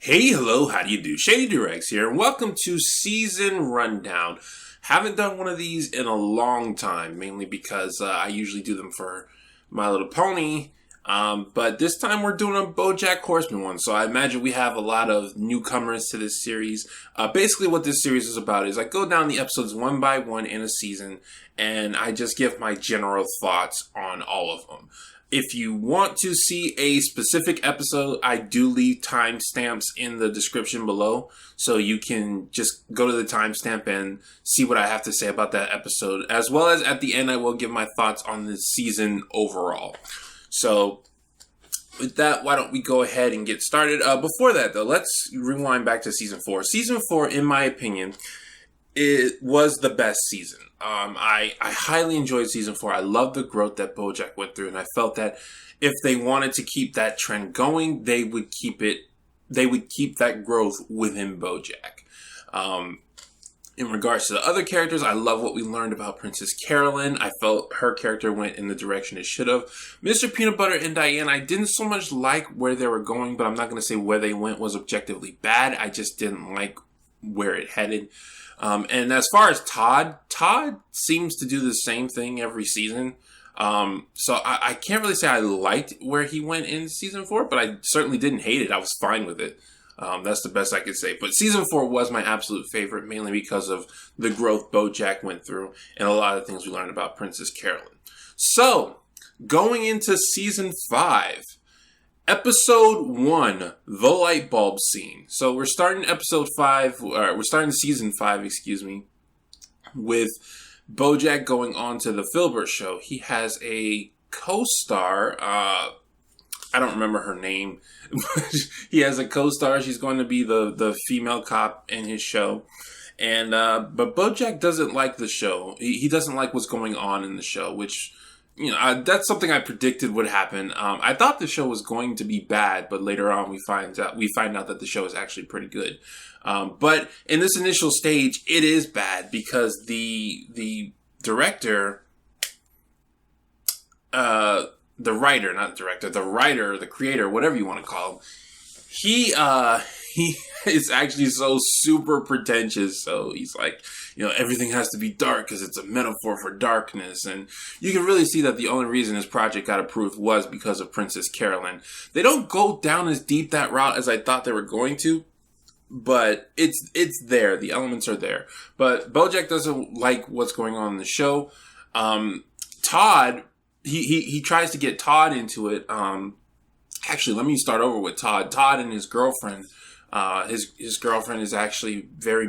Hey, hello, how do you do? Shady Doorags here, and welcome to Season Rundown. Haven't done one of these in a long time, mainly because I usually do them for My Little Pony, but this time we're doing a Bojack Horseman one, so I imagine we have a lot of newcomers to this series. Basically what this series is about is I go down the episodes one by one in a season, and I just give my general thoughts on all of them. If you want to see a specific episode, I do leave timestamps in the description below. So you can just go to the timestamp and see what I have to say about that episode. As well as at the end, I will give my thoughts on the season overall. So with that, why don't we go ahead and get started? Before that, though, let's rewind back to Season 4. Season 4, in my opinion, it was the best season. I highly enjoyed Season 4. I love the growth that Bojack went through, and I felt that if they wanted to keep that trend going, they would keep that growth within Bojack. In regards to the other characters, I love what we learned about Princess Carolyn. I felt her character went in the direction it should have. Mr. Peanutbutter and Diane, I didn't so much like where they were going, but I'm not going to say where they went was objectively bad. I just didn't like where it headed. And as far as Todd seems to do the same thing every season. So I can't really say I liked where he went in Season 4, but I certainly didn't hate it. I was fine with it. That's the best I could say. But Season 4 was my absolute favorite, mainly because of the growth Bojack went through and a lot of things we learned about Princess Carolyn. So, going into Season 5... Episode 1, The Light Bulb Scene. So we're starting Season 5, with Bojack going on to the Filbert show. He has a co-star, I don't remember her name, but he has a co-star. She's going to be the female cop in his show. And, but Bojack doesn't like the show. He doesn't like what's going on in the show, which... that's something I predicted would happen. I thought the show was going to be bad, but later on we find out that the show is actually pretty good. But in this initial stage, it is bad because the director, the creator, whatever you want to call him, he is actually so super pretentious. So he's like, everything has to be dark because it's a metaphor for darkness. And you can really see that the only reason this project got approved was because of Princess Carolyn. They don't go down as deep that route as I thought they were going to, but it's there. The elements are there. But Bojack doesn't like what's going on in the show. Todd, he tries to get Todd into it. Actually, let me start over with Todd. Todd and his girlfriend. His girlfriend is actually very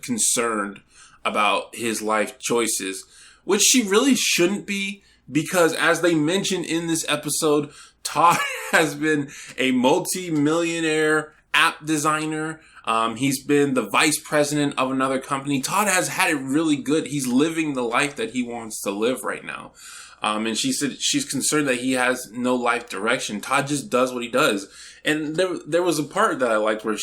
concerned about his life choices, which she really shouldn't be, because as they mentioned in this episode, Todd has been a multi-millionaire app designer. He's been the vice president of another company. Todd has had it really good. He's living the life that he wants to live right now. And she said she's concerned that he has no life direction. Todd just does what he does. And there was a part that I liked where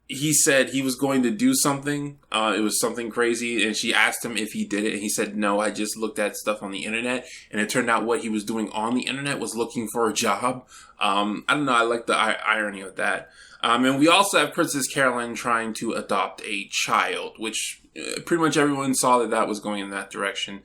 he said he was going to do something. It was something crazy. And she asked him if he did it. And he said, no, I just looked at stuff on the internet. And it turned out what he was doing on the internet was looking for a job. I don't know. I like the irony of that. And we also have Princess Carolyn trying to adopt a child, which pretty much everyone saw that was going in that direction.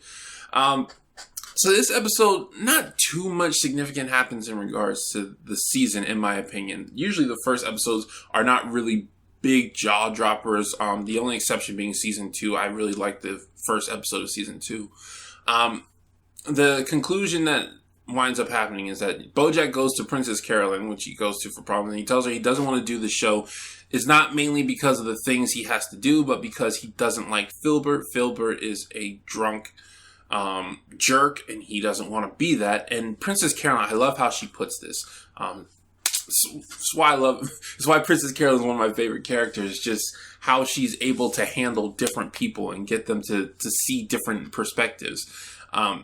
So this episode, not too much significant happens in regards to the season, in my opinion. Usually the first episodes are not really big jaw droppers. The only exception being Season 2. I really liked the first episode of Season 2. The conclusion that winds up happening is that Bojack goes to Princess Carolyn, which he goes to for problems, and he tells her he doesn't want to do the show. It's not mainly because of the things he has to do, but because he doesn't like Filbert. Filbert is a drunk jerk, and he doesn't want to be that. And Princess Carolyn, I love how she puts this. It's why Princess Carolyn is one of my favorite characters. Just how she's able to handle different people and get them to see different perspectives.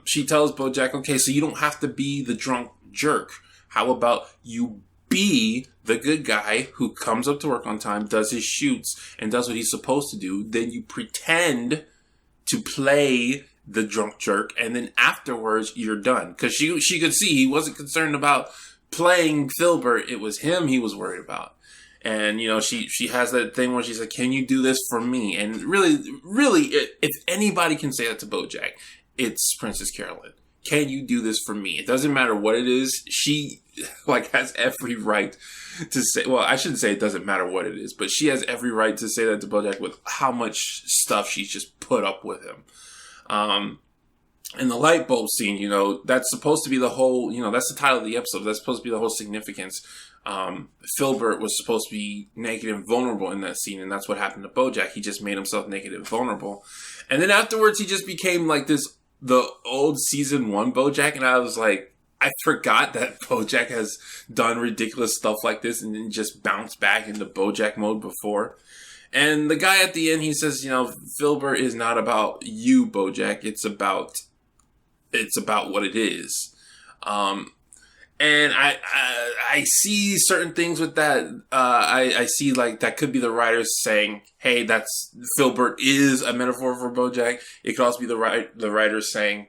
She tells Bojack, okay, so you don't have to be the drunk jerk. How about you be the good guy who comes up to work on time, does his shoots, and does what he's supposed to do. Then you pretend to play the drunk jerk, and then afterwards you're done. Because she could see he wasn't concerned about playing Filbert, it was him he was worried about. And, you know, she has that thing where she's like, can you do this for me? And really, if anybody can say that to Bojack, it's Princess Carolyn. Can you do this for me? It doesn't matter what it is. She, like, has every right to say, well, I shouldn't say it doesn't matter what it is, but she has every right to say that to Bojack with how much stuff she's just put up with him. And the light bulb scene, you know, that's supposed to be the whole, you know, that's the title of the episode. That's supposed to be the whole significance. Filbert was supposed to be naked and vulnerable in that scene, and that's what happened to Bojack. He just made himself naked and vulnerable. And then afterwards, he just became like the old season 1 Bojack, and I was like, I forgot that Bojack has done ridiculous stuff like this and then just bounced back into Bojack mode before. And the guy at the end, he says, you know, Filbert is not about you, Bojack. It's about what it is. And I see certain things with that. I see like that could be the writers saying, hey, that's Filbert is a metaphor for Bojack. It could also be the writers saying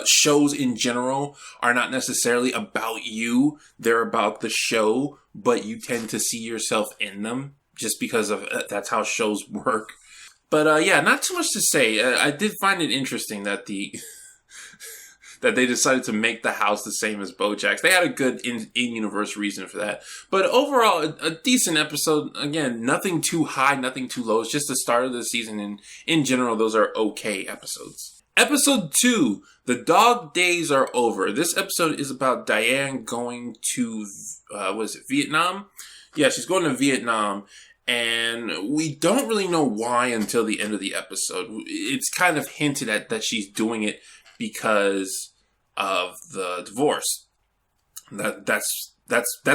shows in general are not necessarily about you. They're about the show, but you tend to see yourself in them just because of that's how shows work. But yeah, not too much to say. I did find it interesting that that they decided to make the house the same as Bojack's. They had a good in-universe reason for that. But overall, a decent episode. Again, nothing too high, nothing too low. It's just the start of the season, and in general, those are okay episodes. Episode 2, The Dog Days Are Over. This episode is about Diane going to, Vietnam? Yeah, she's going to Vietnam. And we don't really know why until the end of the episode. It's kind of hinted at that she's doing it because of the divorce. That's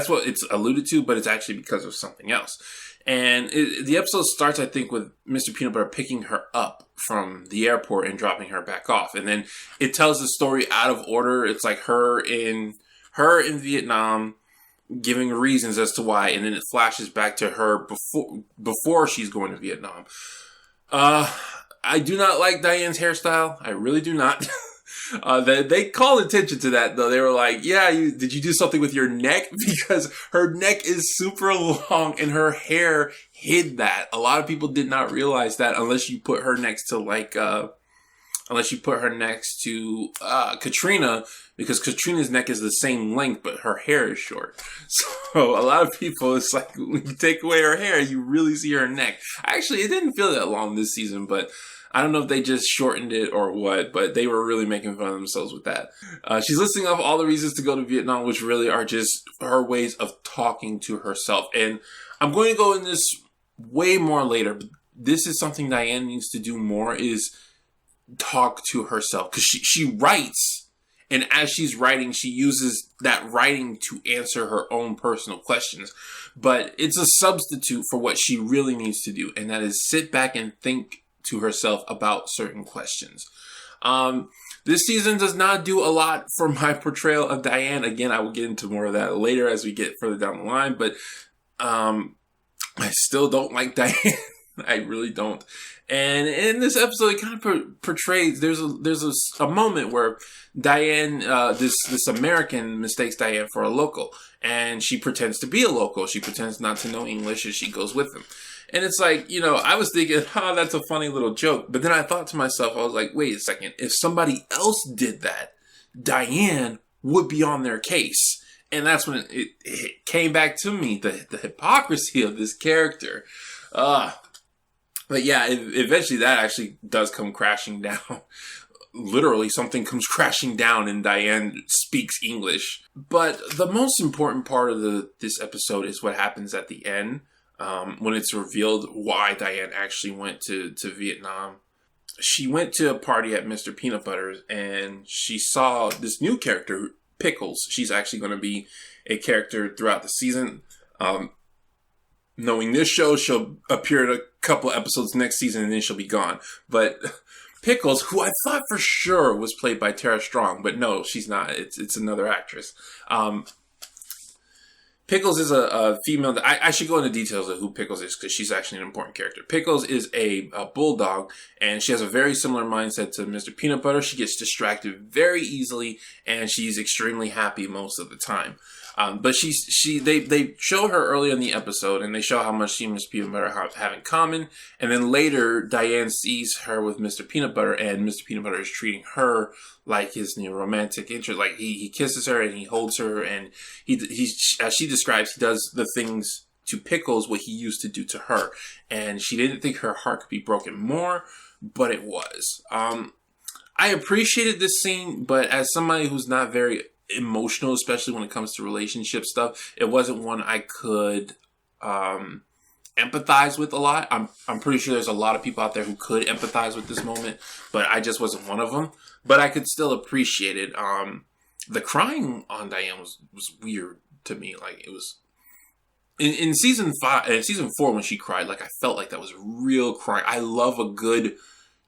what it's alluded to, but it's actually because of something else. And the episode starts, I think, with Mr. Peanutbutter picking her up from the airport and dropping her back off. And then it tells the story out of order. It's like her in Vietnam giving reasons as to why, and then it flashes back to her before she's going to Vietnam. I do not like Diane's hairstyle. I really do not. They called attention to that, though. They were like, yeah, did you do something with your neck? Because her neck is super long and her hair hid that. A lot of people did not realize that unless you put her next to Katrina, because Katrina's neck is the same length, but her hair is short. So a lot of people, it's like, when you take away her hair, you really see her neck. Actually, it didn't feel that long this season, but I don't know if they just shortened it or what, but they were really making fun of themselves with that. She's listing off all the reasons to go to Vietnam, which really are just her ways of talking to herself. And I'm going to go in this way more later, but this is something Diane needs to do more, is talk to herself. Because she writes, and as she's writing, she uses that writing to answer her own personal questions. But it's a substitute for what she really needs to do, and that is sit back and think to herself about certain questions. This season does not do a lot for my portrayal of Diane. Again, I will get into more of that later as we get further down the line, but I still don't like Diane. I really don't. And in this episode, it kind of portrays, there's a moment where Diane, this American mistakes Diane for a local, and she pretends to be a local. She pretends not to know English, and she goes with them. And it's like, you know, I was thinking, that's a funny little joke. But then I thought to myself, I was like, wait a second. If somebody else did that, Diane would be on their case. And that's when it came back to me, the hypocrisy of this character. But yeah, eventually that actually does come crashing down. Literally, something comes crashing down and Diane speaks English. But the most important part of this episode is what happens at the end. When it's revealed why Diane actually went to Vietnam. She went to a party at Mr. Peanutbutter's and she saw this new character, Pickles. She's actually going to be a character throughout the season. Knowing this show, she'll appear in a couple episodes next season and then she'll be gone. But Pickles, who I thought for sure was played by Tara Strong, but no, she's not. It's another actress. Pickles is a female that I should go into details of who Pickles is because she's actually an important character. Pickles is a bulldog, and she has a very similar mindset to Mr. Peanutbutter. She gets distracted very easily, and she's extremely happy most of the time. But they show her early in the episode, and they show how much she and Mr. Peanutbutter have in common. And then later, Diane sees her with Mr. Peanutbutter, and Mr. Peanutbutter is treating her like his romantic interest. Like he kisses her and he holds her, and he as she describes, he does the things to Pickles what he used to do to her. And she didn't think her heart could be broken more, but it was. I appreciated this scene, but as somebody who's not very emotional, especially when it comes to relationship stuff, it wasn't one I could empathize with a lot. I'm pretty sure there's a lot of people out there who could empathize with this moment, but I just wasn't one of them. But I could still appreciate it. The crying on Diane was weird to me. Like, it was in season 4 when she cried. Like, I felt like that was real crying. I love a good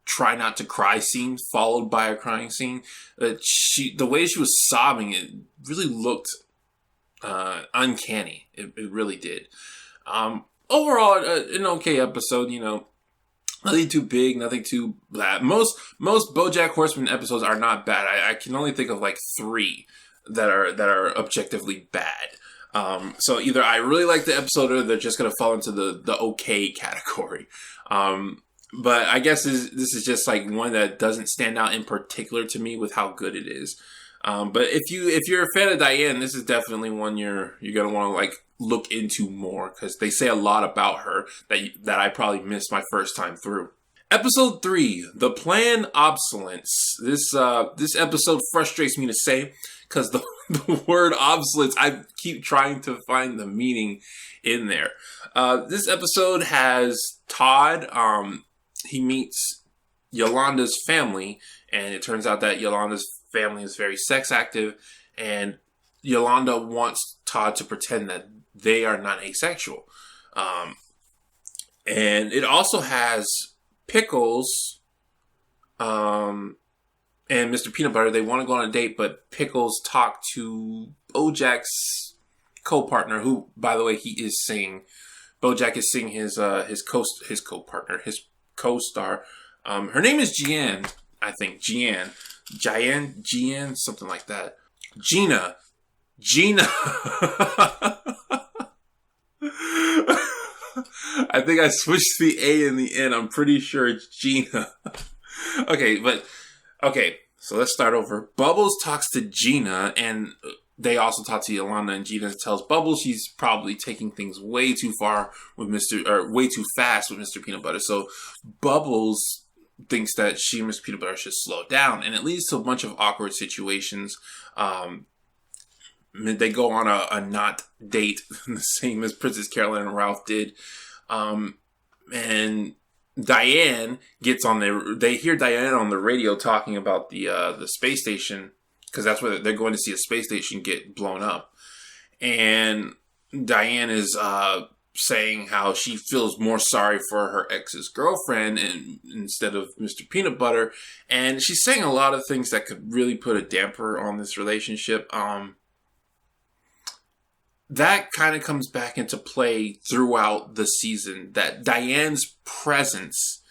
try not to cry scene followed by a crying scene. The way she was sobbing, it really looked uncanny. It really did. Overall, an okay episode. Nothing too big, nothing too bad. Most Bojack Horseman episodes are not bad. I can only think of like 3 that are objectively bad. So either I really like the episode or they're just gonna fall into the okay category. But I guess this is just like one that doesn't stand out in particular to me with how good it is. But if you're a fan of Diane, this is definitely one you're gonna want to like look into more, because they say a lot about her that I probably missed my first time through. Episode 3, The Plan Obsolescence. This episode frustrates me to say, because the word obsolescence, I keep trying to find the meaning in there. This episode has Todd. He meets Yolanda's family, and it turns out that Yolanda's family is very sex active, and Yolanda wants Todd to pretend that they are not asexual. And it also has Pickles and Mr. Peanutbutter. They want to go on a date, but Pickles talk to Bojack's co-partner, who, by the way, he is seeing. Bojack is seeing his co-partner, his co-star. Her name is Diane, I think. Diane, something like that. Gina. I think I switched the A in the end. I'm pretty sure it's Gina. Okay, so let's start over. Bubbles talks to Gina, and they also talk to Yolanda, and Gina tells Bubbles she's probably taking things way too far with way too fast with Mr. Peanutbutter. So Bubbles thinks that she and Mr. Peanutbutter should slow down, and it leads to a bunch of awkward situations. They go on a not date, the same as Princess Caroline and Ralph did. And Diane gets on there. They hear Diane on the radio talking about the space station, because that's where they're going to see a space station get blown up. And Diane is saying how she feels more sorry for her ex's girlfriend instead of Mr. Peanutbutter. And she's saying a lot of things that could really put a damper on this relationship. That kind of comes back into play throughout the season, that Diane's presence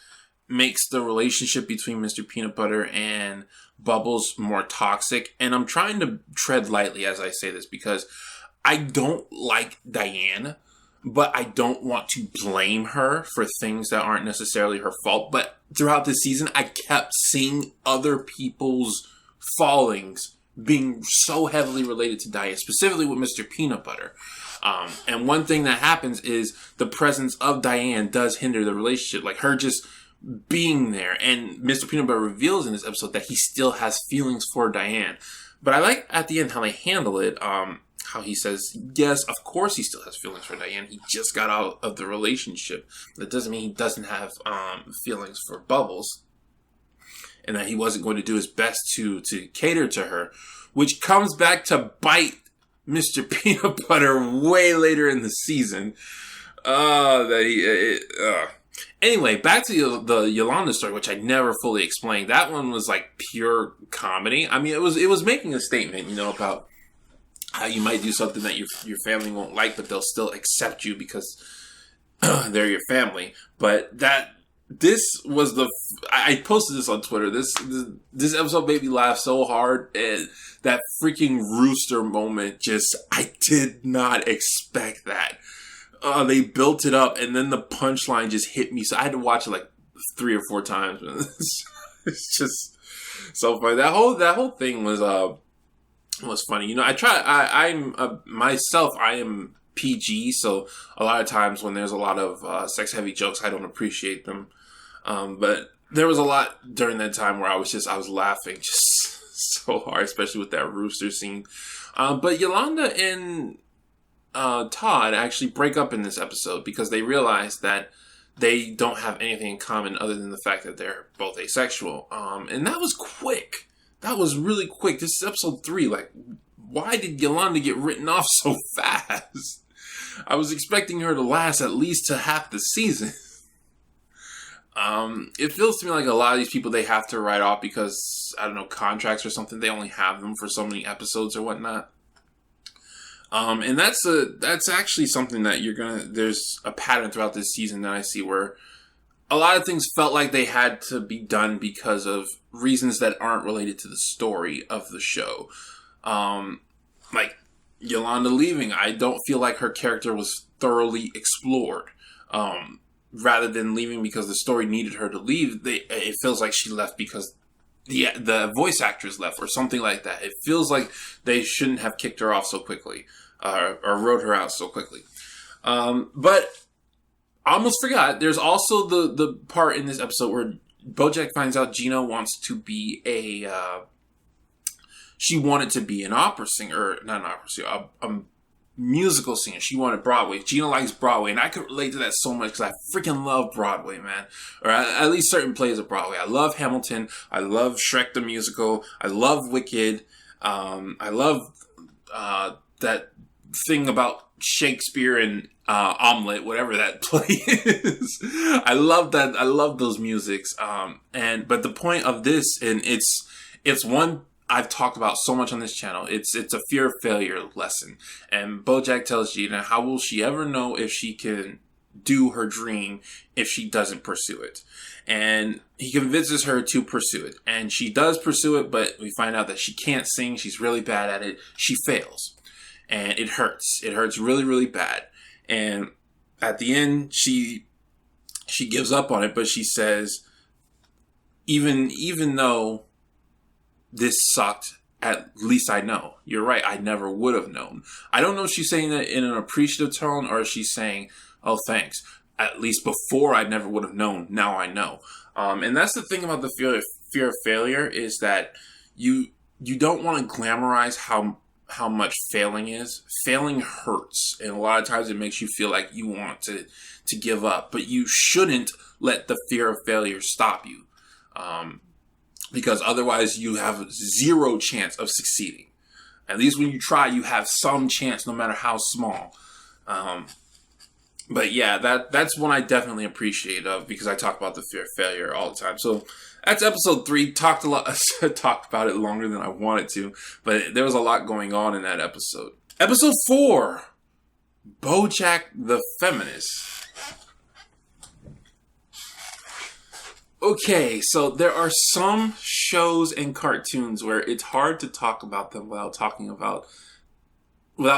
makes the relationship between Mr. Peanutbutter and Bubbles more toxic. And I'm trying to tread lightly as I say this, because I don't like Diane, but I don't want to blame her for things that aren't necessarily her fault. But throughout this season, I kept seeing other people's fallings being so heavily related to Diane, specifically with Mr. Peanutbutter. And one thing that happens is the presence of Diane does hinder the relationship, like her just being there. And Mr. Peanutbutter reveals in this episode that he still has feelings for Diane. But I like at the end how they handle it, how he says, yes, of course he still has feelings for Diane. He just got out of the relationship. That doesn't mean he doesn't have feelings for Bubbles, and that he wasn't going to do his best to cater to her, which comes back to bite Mr. Peanutbutter way later in the season. Anyway, back to the Yolanda story, which I never fully explained. That one was like pure comedy. I mean, it was making a statement, about how you might do something that your family won't like, but they'll still accept you because they're your family. But this was I posted this on Twitter. This episode made me laugh so hard, and that freaking rooster moment, I did not expect that. They built it up, and then the punchline just hit me. So I had to watch it like 3 or 4 times. It's just so funny. That whole thing was funny. You know, I am PG, so a lot of times when there's a lot of sex heavy jokes, I don't appreciate them. But there was a lot during that time where I was laughing just so hard, especially with that rooster scene. But Yolanda and Todd actually break up in this episode because they realize that they don't have anything in common other than the fact that they're both asexual. And that was quick. That was really quick. This is episode 3. Like, why did Yolanda get written off so fast? I was expecting her to last at least to half the season. It feels to me like a lot of these people, they have to write off because, I don't know, contracts or something. They only have them for so many episodes or whatnot. And that's actually something that there's a pattern throughout this season that I see where a lot of things felt like they had to be done because of reasons that aren't related to the story of the show. Like Yolanda leaving, I don't feel like her character was thoroughly explored. Rather than leaving because the story needed her to leave, it feels like she left because the voice actress left or something like that. It feels like they shouldn't have kicked her off so quickly or wrote her out so quickly. But I almost forgot. There's also the part in this episode where Bojack finds out Gina wants to be she wanted to be an opera singer, not an opera singer, a musical singer. She wanted Broadway. Gina likes Broadway, and I could relate to that so much because I freaking love Broadway, man. Or at least certain plays of Broadway. I love Hamilton. I love Shrek the Musical. I love Wicked. I love that thing about Shakespeare and Omelette, whatever that play is. I love that. I love those musics. But the point of this, and it's one I've talked about so much on this channel. It's a fear of failure lesson. And Bojack tells Gina, how will she ever know if she can do her dream if she doesn't pursue it? And he convinces her to pursue it. And she does pursue it, but we find out that she can't sing. She's really bad at it. She fails. And it hurts. It hurts really, really bad. And at the end, she gives up on it, but she says, even though this sucked, at least I know. You're right, I never would have known. I don't know if she's saying that in an appreciative tone or if she's saying, oh, thanks. At least before I never would have known, now I know. And that's the thing about the fear of failure is that you don't want to glamorize how much failing is. Failing hurts, and a lot of times it makes you feel like you want to give up. But you shouldn't let the fear of failure stop you. Because otherwise you have zero chance of succeeding. At least when you try, you have some chance, no matter how small. But yeah, that's one I definitely appreciate because I talk about the fear of failure all the time. So that's episode 3. Talked about it longer than I wanted to, but there was a lot going on in that episode. Episode 4, Bojack the Feminist. Okay, so there are some shows and cartoons where it's hard to talk about them without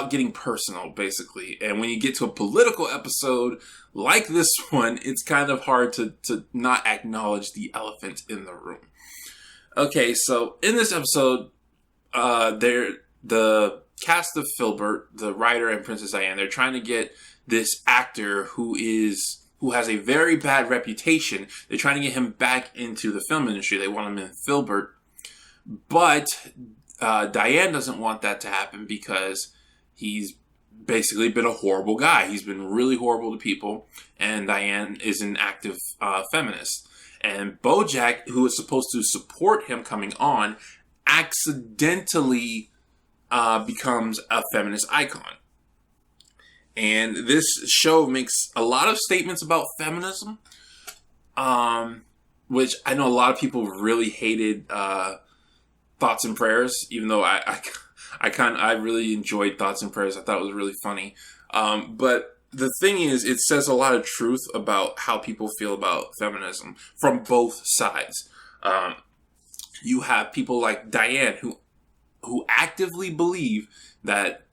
getting personal, basically. And when you get to a political episode like this one, it's kind of hard to not acknowledge the elephant in the room. Okay, so in this episode, the cast of Filbert, the writer and Princess Diane, they're trying to get this actor who has a very bad reputation. They're trying to get him back into the film industry. They want him in Filbert. But Diane doesn't want that to happen because he's basically been a horrible guy. He's been really horrible to people. And Diane is an active feminist. And Bojack, who is supposed to support him coming on, accidentally becomes a feminist icon. And this show makes a lot of statements about feminism, which I know a lot of people really hated Thoughts and Prayers, even though I I really enjoyed Thoughts and Prayers. I thought it was really funny. But the thing is, it says a lot of truth about how people feel about feminism from both sides. You have people like Diane who actively believe that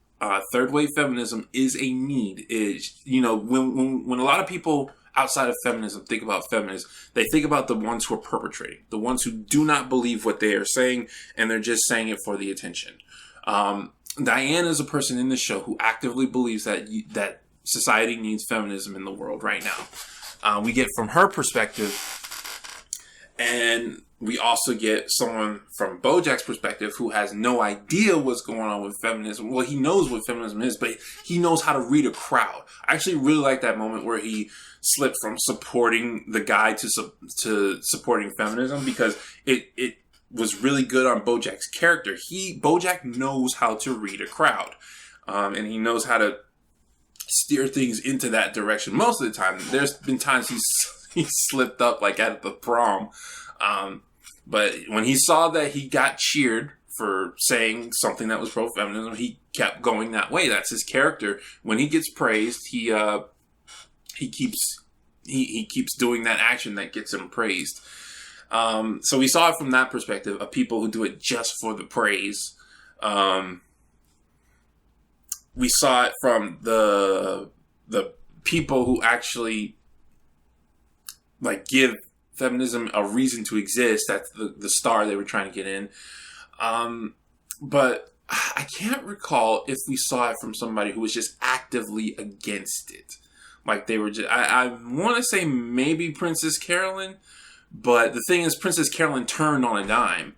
third wave feminism is a need. Is, you know, when a lot of people outside of feminism think about feminists, they think about the ones who are perpetrating, the ones who do not believe what they are saying, and they're just saying it for the attention. Diane is a person in the show who actively believes that society needs feminism in the world right now. We get from her perspective, and we also get someone from Bojack's perspective who has no idea what's going on with feminism. Well, he knows what feminism is, but he knows how to read a crowd. I actually really like that moment where he slipped from supporting the guy to supporting feminism, because it was really good on Bojack's character. Bojack knows how to read a crowd, and he knows how to steer things into that direction. Most of the time, there's been times he slipped up, like at the prom. But when he saw that he got cheered for saying something that was pro-feminism, he kept going that way. That's his character. When he gets praised, he keeps doing that action that gets him praised. So we saw it from that perspective of people who do it just for the praise. We saw it from the people who actually like give feminism a reason to exist. That's the star they were trying to get in. But I can't recall if we saw it from somebody who was just actively against it. Like they were just, I want to say maybe Princess Carolyn, but the thing is, Princess Carolyn turned on a dime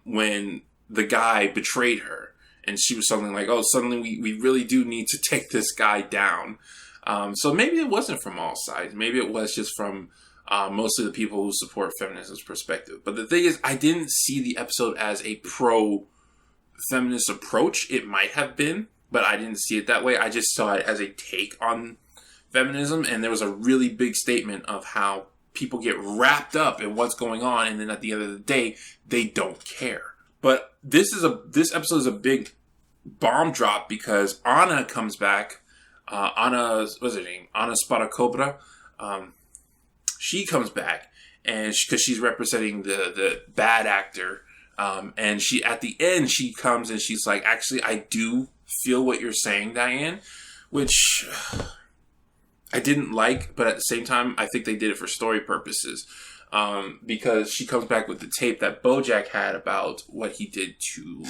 when the guy betrayed her. And she was something like, oh, suddenly we really do need to take this guy down. So maybe it wasn't from all sides. Maybe it was just from mostly the people who support feminism's perspective. But the thing is, I didn't see the episode as a pro-feminist approach. It might have been, but I didn't see it that way. I just saw it as a take on feminism. And there was a really big statement of how people get wrapped up in what's going on. And then at the end of the day, they don't care. But this episode is a big bomb drop because Anna comes back. What's her name? Anna Spadacobra. She comes back, and because she's representing the bad actor, and she at the end she comes and she's like, actually, I do feel what you're saying, Diane, which I didn't like, but at the same time, I think they did it for story purposes, because she comes back with the tape that Bojack had about what he did to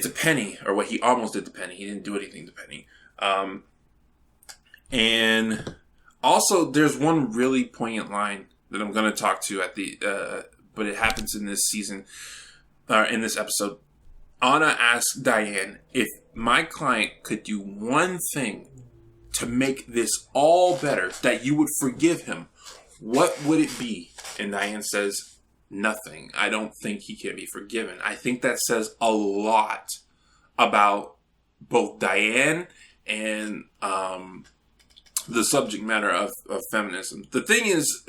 Penny, or what he almost did to Penny. He didn't do anything to Penny, and also, there's one really poignant line that I'm going to talk to at the, but it happens in this season, in this episode. Anna asks Diane, if my client could do one thing to make this all better, that you would forgive him, what would it be? And Diane says, nothing. I don't think he can be forgiven. I think that says a lot about both Diane and, the subject matter of feminism. The thing is,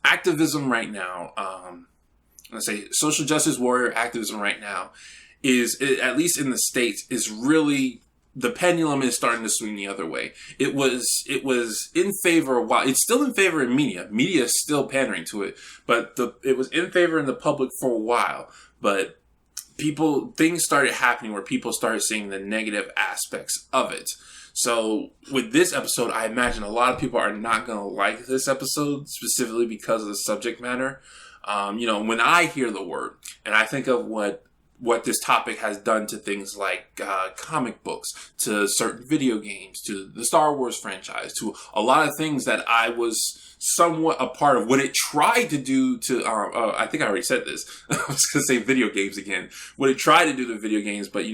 activism right now, let's say social justice warrior activism right now is, at least in the States, is really, the pendulum is starting to swing the other way. It was in favor a while. It's still in favor in media. Media is still pandering to it, but it was in favor in the public for a while. But things started happening where people started seeing the negative aspects of it. So with this episode, I imagine a lot of people are not going to like this episode, specifically because of the subject matter. When I hear the word and I think of what this topic has done to things like comic books, to certain video games, to the Star Wars franchise, to a lot of things that I was somewhat a part of, what it tried to do to, I think I already said this. I was going to say video games again. What it tried to do to video games, but,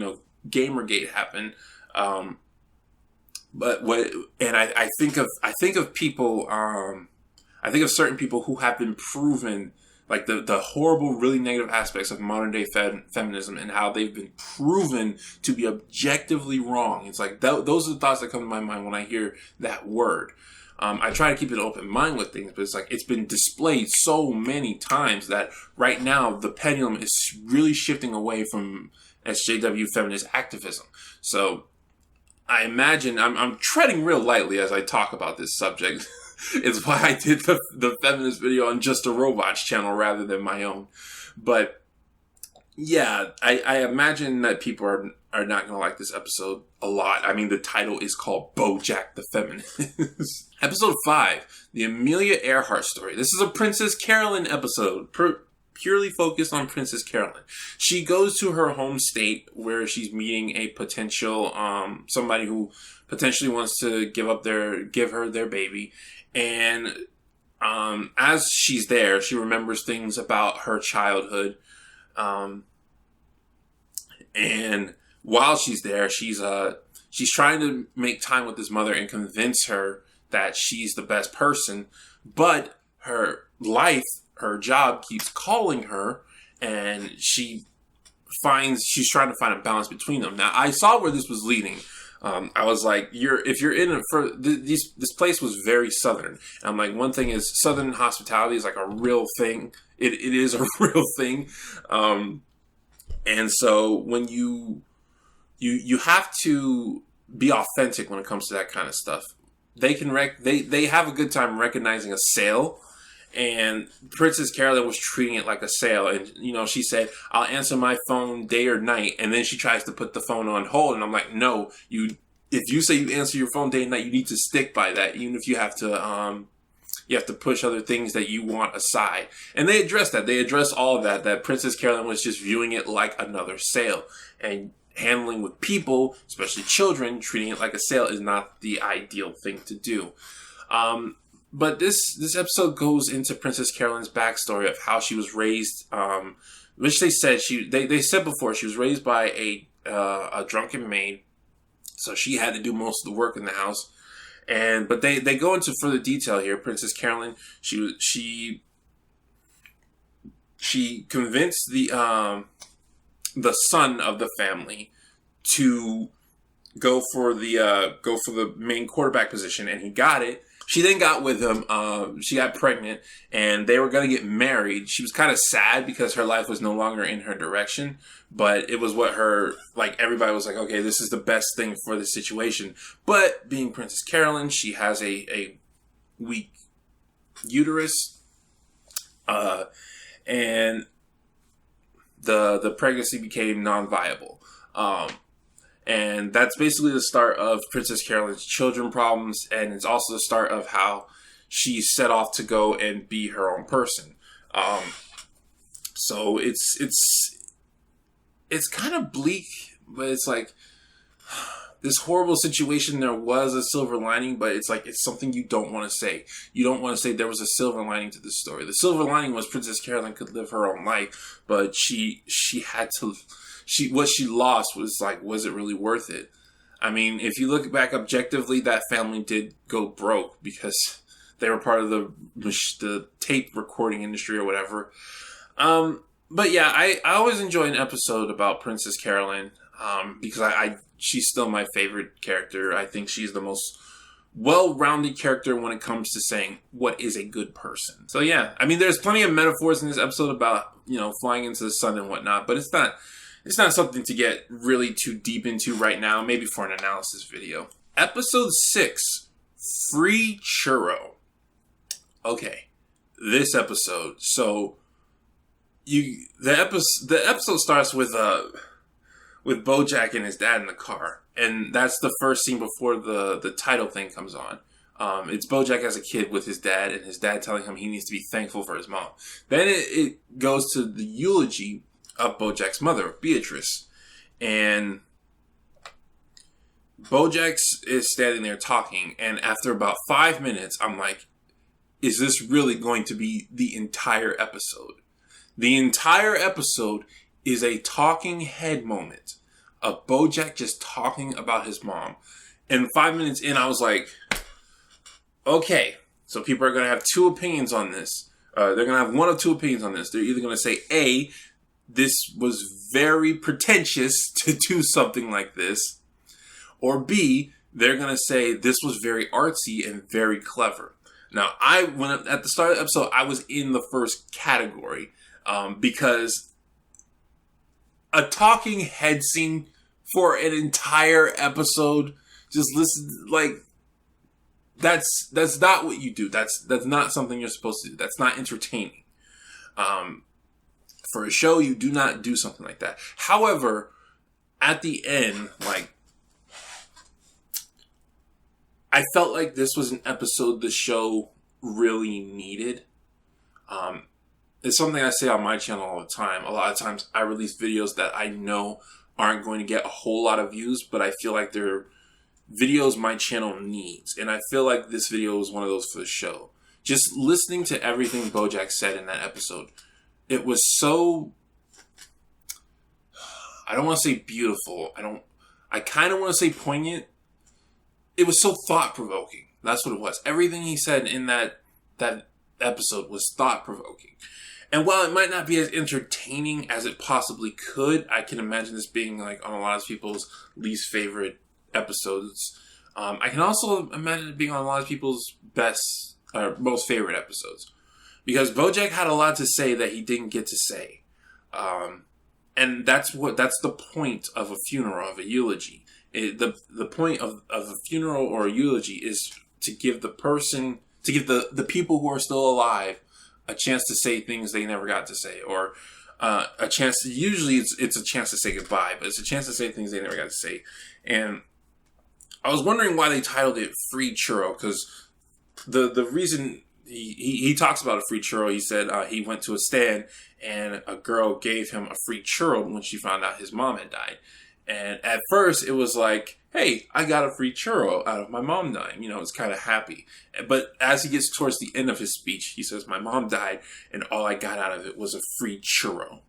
Gamergate happened. I think of people, I think of certain people who have been proven, like the horrible, really negative aspects of modern day feminism, and how they've been proven to be objectively wrong. It's like those are the thoughts that come to my mind when I hear that word. I try to keep an open mind with things, but it's like it's been displayed so many times that right now the pendulum is really shifting away from SJW feminist activism. So I imagine I'm treading real lightly as I talk about this subject. It's why I did the feminist video on Just a Robot's channel rather than my own. But yeah, I imagine that people are not going to like this episode a lot. I mean, the title is called Bojack the Feminist. Episode 5, the Amelia Earhart story. This is a Princess Carolyn episode, purely focused on Princess Carolyn. She goes to her home state where she's meeting a potential, somebody who potentially wants to give her their baby. And as she's there, she remembers things about her childhood. And while she's there, she's trying to make time with his mother and convince her that she's the best person. But her job keeps calling her, and she's trying to find a balance between them. Now, I saw where this was leading. I was like, this place was very Southern. And I'm like, one thing is Southern hospitality is like a real thing. It is a real thing. And so when you have to be authentic when it comes to that kind of stuff. They have a good time recognizing a sale. And Princess Carolyn was treating it like a sale. And, she said, I'll answer my phone day or night. And then she tries to put the phone on hold. And I'm like, no, if you say you answer your phone day and night, you need to stick by that. Even if you have to push other things that you want aside. And they addressed that. They addressed all of that Princess Carolyn was just viewing it like another sale. And handling with people, especially children, treating it like a sale is not the ideal thing to do. But this episode goes into Princess Carolyn's backstory of how she was raised, which they said they said before she was raised by a drunken maid, so she had to do most of the work in the house. But they go into further detail here. Princess Carolyn, she convinced the son of the family to go for the main quarterback position, and he got it. She then got with him. She got pregnant, and they were going to get married. She was kind of sad because her life was no longer in her direction, but it was everybody was like, okay, this is the best thing for the situation. But being Princess Carolyn, she has a weak uterus, and the pregnancy became non-viable. And that's basically the start of Princess Carolyn's children problems. And it's also the start of how she set off to go and be her own person. So it's kind of bleak, but it's like this horrible situation. There was a silver lining, but it's like, it's something you don't want to say. You don't want to say there was a silver lining to this story. The silver lining was Princess Carolyn could live her own life, but she had to... what she lost was like, was it really worth it? I mean, if you look back objectively, that family did go broke because they were part of the tape recording industry or whatever. But yeah, I always enjoy an episode about Princess Carolyn because she's still my favorite character. I think she's the most well-rounded character when it comes to saying what is a good person. So yeah, I mean, there's plenty of metaphors in this episode about, flying into the sun and whatnot, but it's not something to get really too deep into right now, maybe for an analysis video. Episode 6, Free Churro. Okay, this episode. So, the episode starts with Bojack and his dad in the car. And that's the first scene before the title thing comes on. It's Bojack as a kid with his dad, and his dad telling him he needs to be thankful for his mom. Then it goes to the eulogy of Bojack's mother, Beatrice. And Bojack is standing there talking, and after about 5 minutes, I'm like, is this really going to be the entire episode? The entire episode is a talking head moment of Bojack just talking about his mom. And 5 minutes in, I was like, okay, so people are going to have two opinions on this. They're going to have one of two opinions on this. They're either going to say, A, this was very pretentious to do something like this, or B, they're going to say this was very artsy and very clever. Now, at the start of the episode, I was in the first category because a talking head scene for an entire episode, just listen, like, that's not what you do. That's not something you're supposed to do. That's not entertaining. For a show, you do not do something like that. However, at the end, like, I felt like this was an episode the show really needed. It's something I say on my channel all the time. A lot of times I release videos that I know aren't going to get a whole lot of views, but I feel like they're videos my channel needs. And I feel like this video was one of those for the show. Just listening to everything Bojack said in that episode, it was so, I don't want to say beautiful. I kind of want to say poignant. It was so thought-provoking. That's what it was. Everything he said in that episode was thought-provoking. And while it might not be as entertaining as it possibly could, I can imagine this being like on a lot of people's least favorite episodes. I can also imagine it being on a lot of people's best or most favorite episodes. Because Bojack had a lot to say that he didn't get to say. And that's the point of a funeral, of a eulogy. The point of a funeral or a eulogy is to give the people who are still alive a chance to say things they never got to say, or a chance to, usually it's a chance to say goodbye, but it's a chance to say things they never got to say. And I was wondering why they titled it Free Churro, because the reason he talks about a free churro, he said he went to a stand and a girl gave him a free churro when she found out his mom had died. And at first, it was like, hey, I got a free churro out of my mom dying. You know, it's kind of happy. But as he gets towards the end of his speech, he says, my mom died, and all I got out of it was a free churro.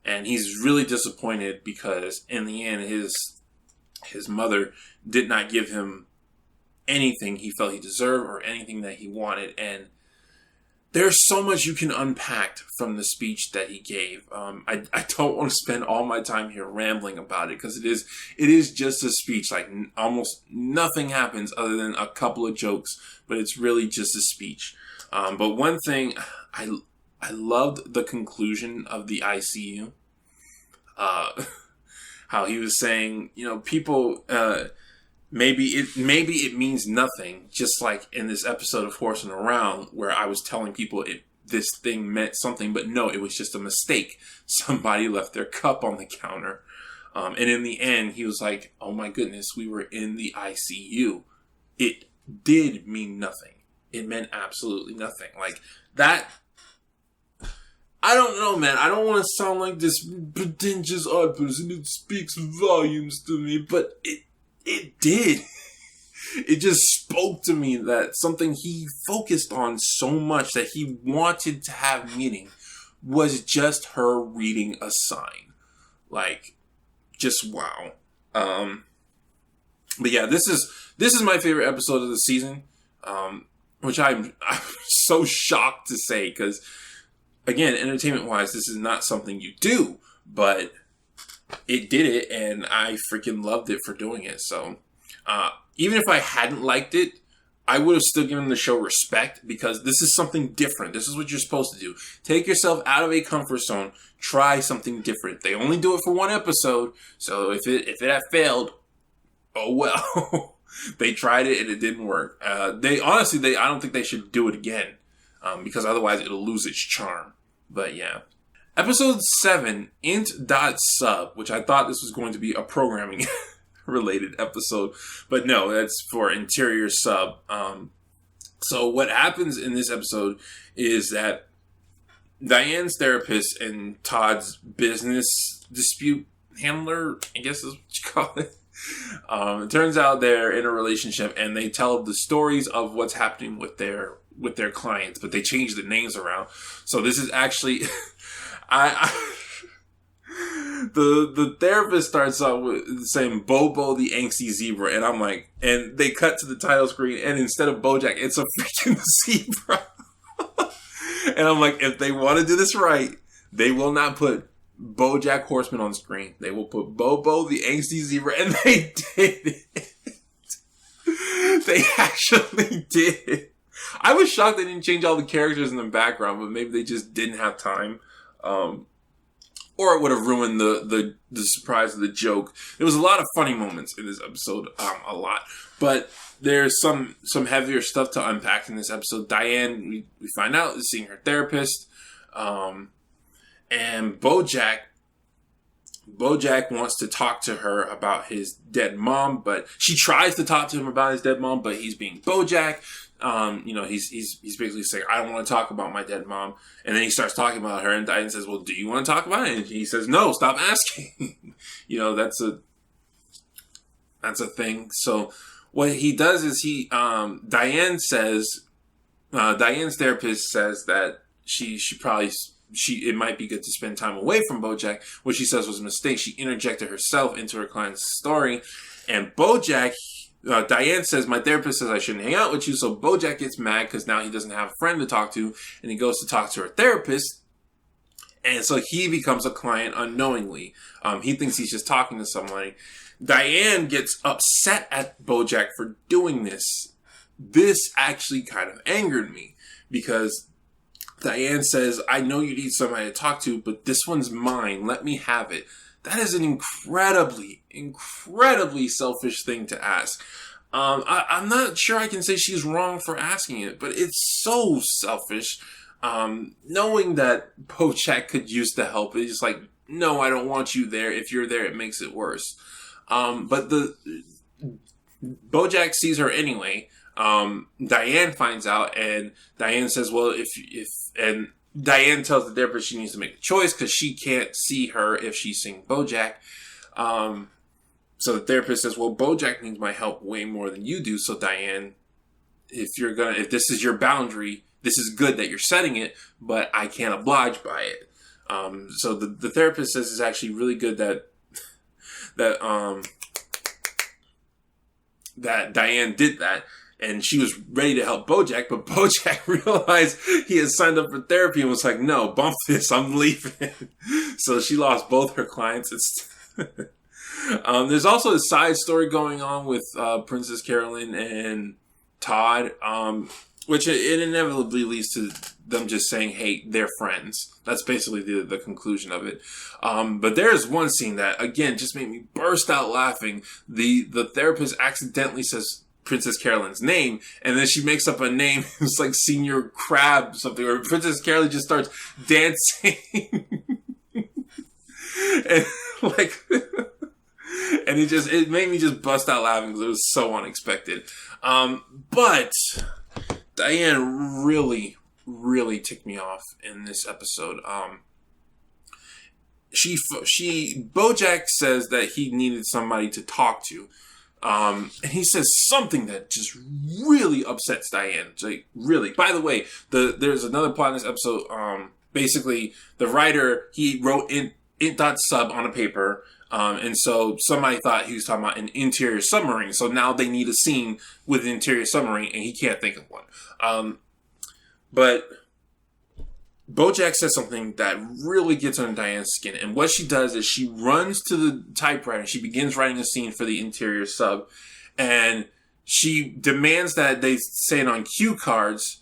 And he's really disappointed because, in the end, his mother did not give him anything he felt he deserved or anything that he wanted. And there's so much you can unpack from the speech that he gave. I don't want to spend all my time here rambling about it because it is just a speech. Like almost nothing happens other than a couple of jokes, but it's really just a speech. But one thing, I loved the conclusion of the ICU. How he was saying, you know, people. Maybe it means nothing, just like in this episode of Horsing Around, where I was telling people this thing meant something, but no, it was just a mistake. Somebody left their cup on the counter. And in the end, he was like, oh my goodness, we were in the ICU. It did mean nothing. It meant absolutely nothing. Like, that, I don't know, man. I don't want to sound like this pretentious art person. It speaks volumes to me, but it did. It just spoke to me that something he focused on so much that he wanted to have meaning was just her reading a sign. Like, just wow. But yeah, this is my favorite episode of the season, which I'm so shocked to say because, again, entertainment-wise, this is not something you do, but it did it, and I freaking loved it for doing it. So, even if I hadn't liked it, I would have still given the show respect because this is something different. This is what you're supposed to do. Take yourself out of a comfort zone. Try something different. They only do it for one episode, so if it had failed, oh well. They tried it and it didn't work. I don't think they should do it again because otherwise it'll lose its charm. But yeah. Episode 7, int.sub, which I thought this was going to be a programming related episode, but no, that's for interior sub. So what happens in this episode is that Diane's therapist and Todd's business dispute handler, I guess is what you call it. It turns out they're in a relationship and they tell the stories of what's happening with their clients, but they change the names around. So this is actually... the therapist starts out with saying Bobo the angsty zebra, and I'm like, and they cut to the title screen, and instead of Bojack, it's a freaking zebra. And I'm like, if they want to do this right, they will not put Bojack Horseman on screen. They will put Bobo the angsty zebra, and they did it. They actually did. I was shocked they didn't change all the characters in the background, but maybe they just didn't have time. Or it would have ruined the surprise of the joke. There was a lot of funny moments in this episode, a lot. But there's some heavier stuff to unpack in this episode. Diane, we find out, is seeing her therapist. And Bojack wants to talk to her about his dead mom, but she tries to talk to him about his dead mom, but he's being Bojack. He's basically saying, I don't want to talk about my dead mom. And then he starts talking about her, and Diane says, well, do you want to talk about it? And he says, no, stop asking. That's a thing. So what he does is Diane's therapist says that it might be good to spend time away from Bojack, which she says was a mistake. She interjected herself into her client's story, and Bojack, Diane says, my therapist says I shouldn't hang out with you, so Bojack gets mad because now he doesn't have a friend to talk to, and he goes to talk to her therapist, and so he becomes a client unknowingly. He thinks he's just talking to somebody. Diane gets upset at Bojack for doing this. This actually kind of angered me, because Diane says, I know you need somebody to talk to, but this one's mine. Let me have it. That is an incredibly, incredibly selfish thing to ask. I'm not sure I can say she's wrong for asking it, but it's so selfish. Knowing that Bojack could use the help, it's just like, no, I don't want you there. If you're there, it makes it worse. But Bojack sees her anyway. Diane finds out, and Diane says, well, and Diane tells the therapist she needs to make a choice because she can't see her if she's seeing Bojack. So the therapist says, well, Bojack needs my help way more than you do. So Diane, if this is your boundary, this is good that you're setting it, but I can't oblige by it. So the therapist says it's actually really good that Diane did that. And she was ready to help Bojack, but Bojack realized he had signed up for therapy and was like, no, bump this, I'm leaving. So she lost both her clients. There's also a side story going on with Princess Carolyn and Todd, which it inevitably leads to them just saying, hey, they're friends. That's basically the conclusion of it. But there's one scene that, again, just made me burst out laughing. The therapist accidentally says Princess Carolyn's name, and then she makes up a name. It's like Senior Crab something, or Princess Carolyn just starts dancing. And and it made me just bust out laughing because it was so unexpected. But Diane really, really ticked me off in this episode. Bojack says that he needed somebody to talk to. And he says something that just really upsets Diane. Like, really. By the way, there's another plot in this episode. Basically, the writer, he wrote int.sub on a paper. And so somebody thought he was talking about an interior submarine. So now they need a scene with an interior submarine, and he can't think of one. But Bojack says something that really gets under Diane's skin. And what she does is she runs to the typewriter and she begins writing a scene for the interior sub. And she demands that they say it on cue cards,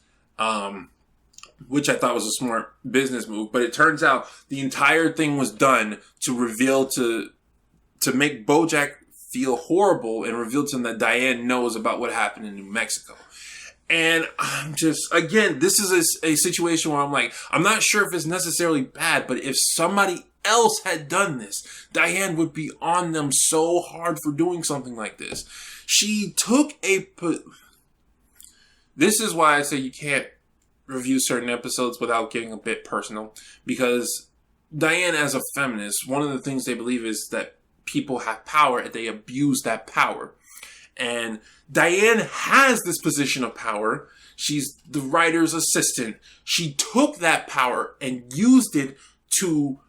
which I thought was a smart business move. But it turns out the entire thing was done to reveal to make Bojack feel horrible and reveal to him that Diane knows about what happened in New Mexico. And I'm just, again, this is a situation where I'm like, I'm not sure if it's necessarily bad, but if somebody else had done this, Diane would be on them so hard for doing something like this. She took this is why I say you can't review certain episodes without getting a bit personal, because Diane, as a feminist, one of the things they believe is that people have power and they abuse that power. And Diane has this position of power. She's the writer's assistant. She took that power and used it to,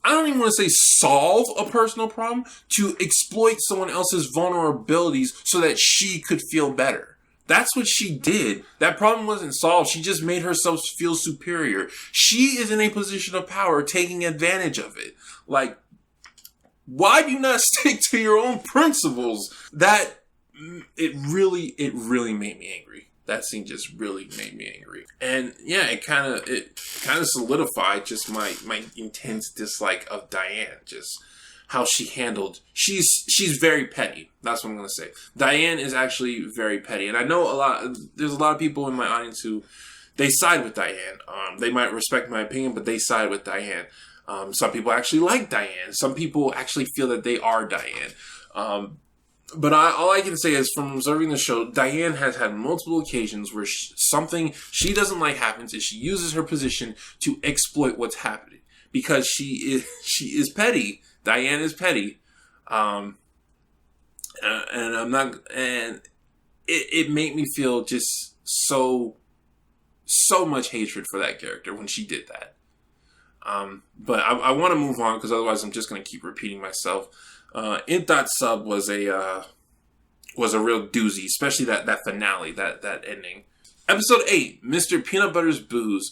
I don't even want to say solve a personal problem, to exploit someone else's vulnerabilities so that she could feel better. That's what she did. That problem wasn't solved. She just made herself feel superior. She is in a position of power, taking advantage of it. Like, why do you not stick to your own principles? That it really made me angry. That scene just really made me angry. And yeah, it kind of solidified just my intense dislike of Diane. Just how she handled. She's very petty. That's what I'm going to say. Diane is actually very petty. And I know there's a lot of people in my audience who, they side with Diane. They might respect my opinion, but they side with Diane. Some people actually like Diane. Some people actually feel that they are Diane. But all I can say is, from observing the show, Diane has had multiple occasions where something she doesn't like happens, and she uses her position to exploit what's happening. Because she is petty. Diane is petty. And it made me feel just so much hatred for that character when she did that. But I want to move on, because otherwise I'm just going to keep repeating myself. Int.sub was a real doozy, especially that finale, that ending. Episode 8, Mr. Peanutbutter's Booze.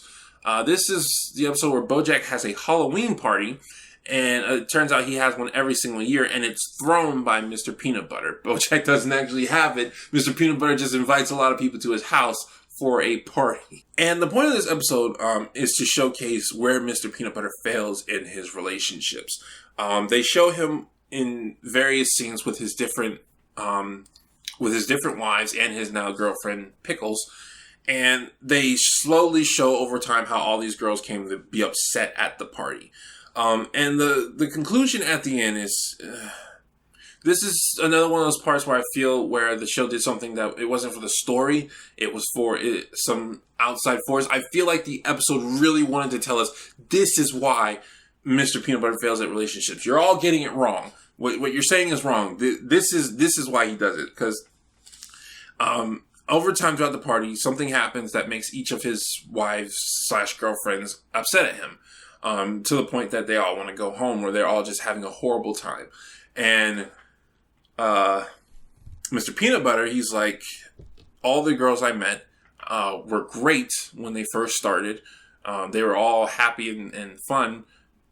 This is the episode where Bojack has a Halloween party, and it turns out he has one every single year, and it's thrown by Mr. Peanutbutter. Bojack doesn't actually have it. Mr. Peanutbutter just invites a lot of people to his house for a party. And the point of this episode is to showcase where Mr. Peanutbutter fails in his relationships. They show him in various scenes with his different wives and his now girlfriend Pickles, and they slowly show over time how all these girls came to be upset at the party. And the conclusion at the end is, this is another one of those parts where I feel where the show did something that it wasn't for the story, it was for some outside force. I feel like the episode really wanted to tell us, this is why Mr. Peanutbutter fails at relationships. You're all getting it wrong. What you're saying is wrong. This is why he does it. Because over time throughout the party, something happens that makes each of his wives/girlfriends upset at him. To the point that they all want to go home, or they're all just having a horrible time. And Mr. Peanutbutter, he's like, all the girls I met were great when they first started. They were all happy and fun.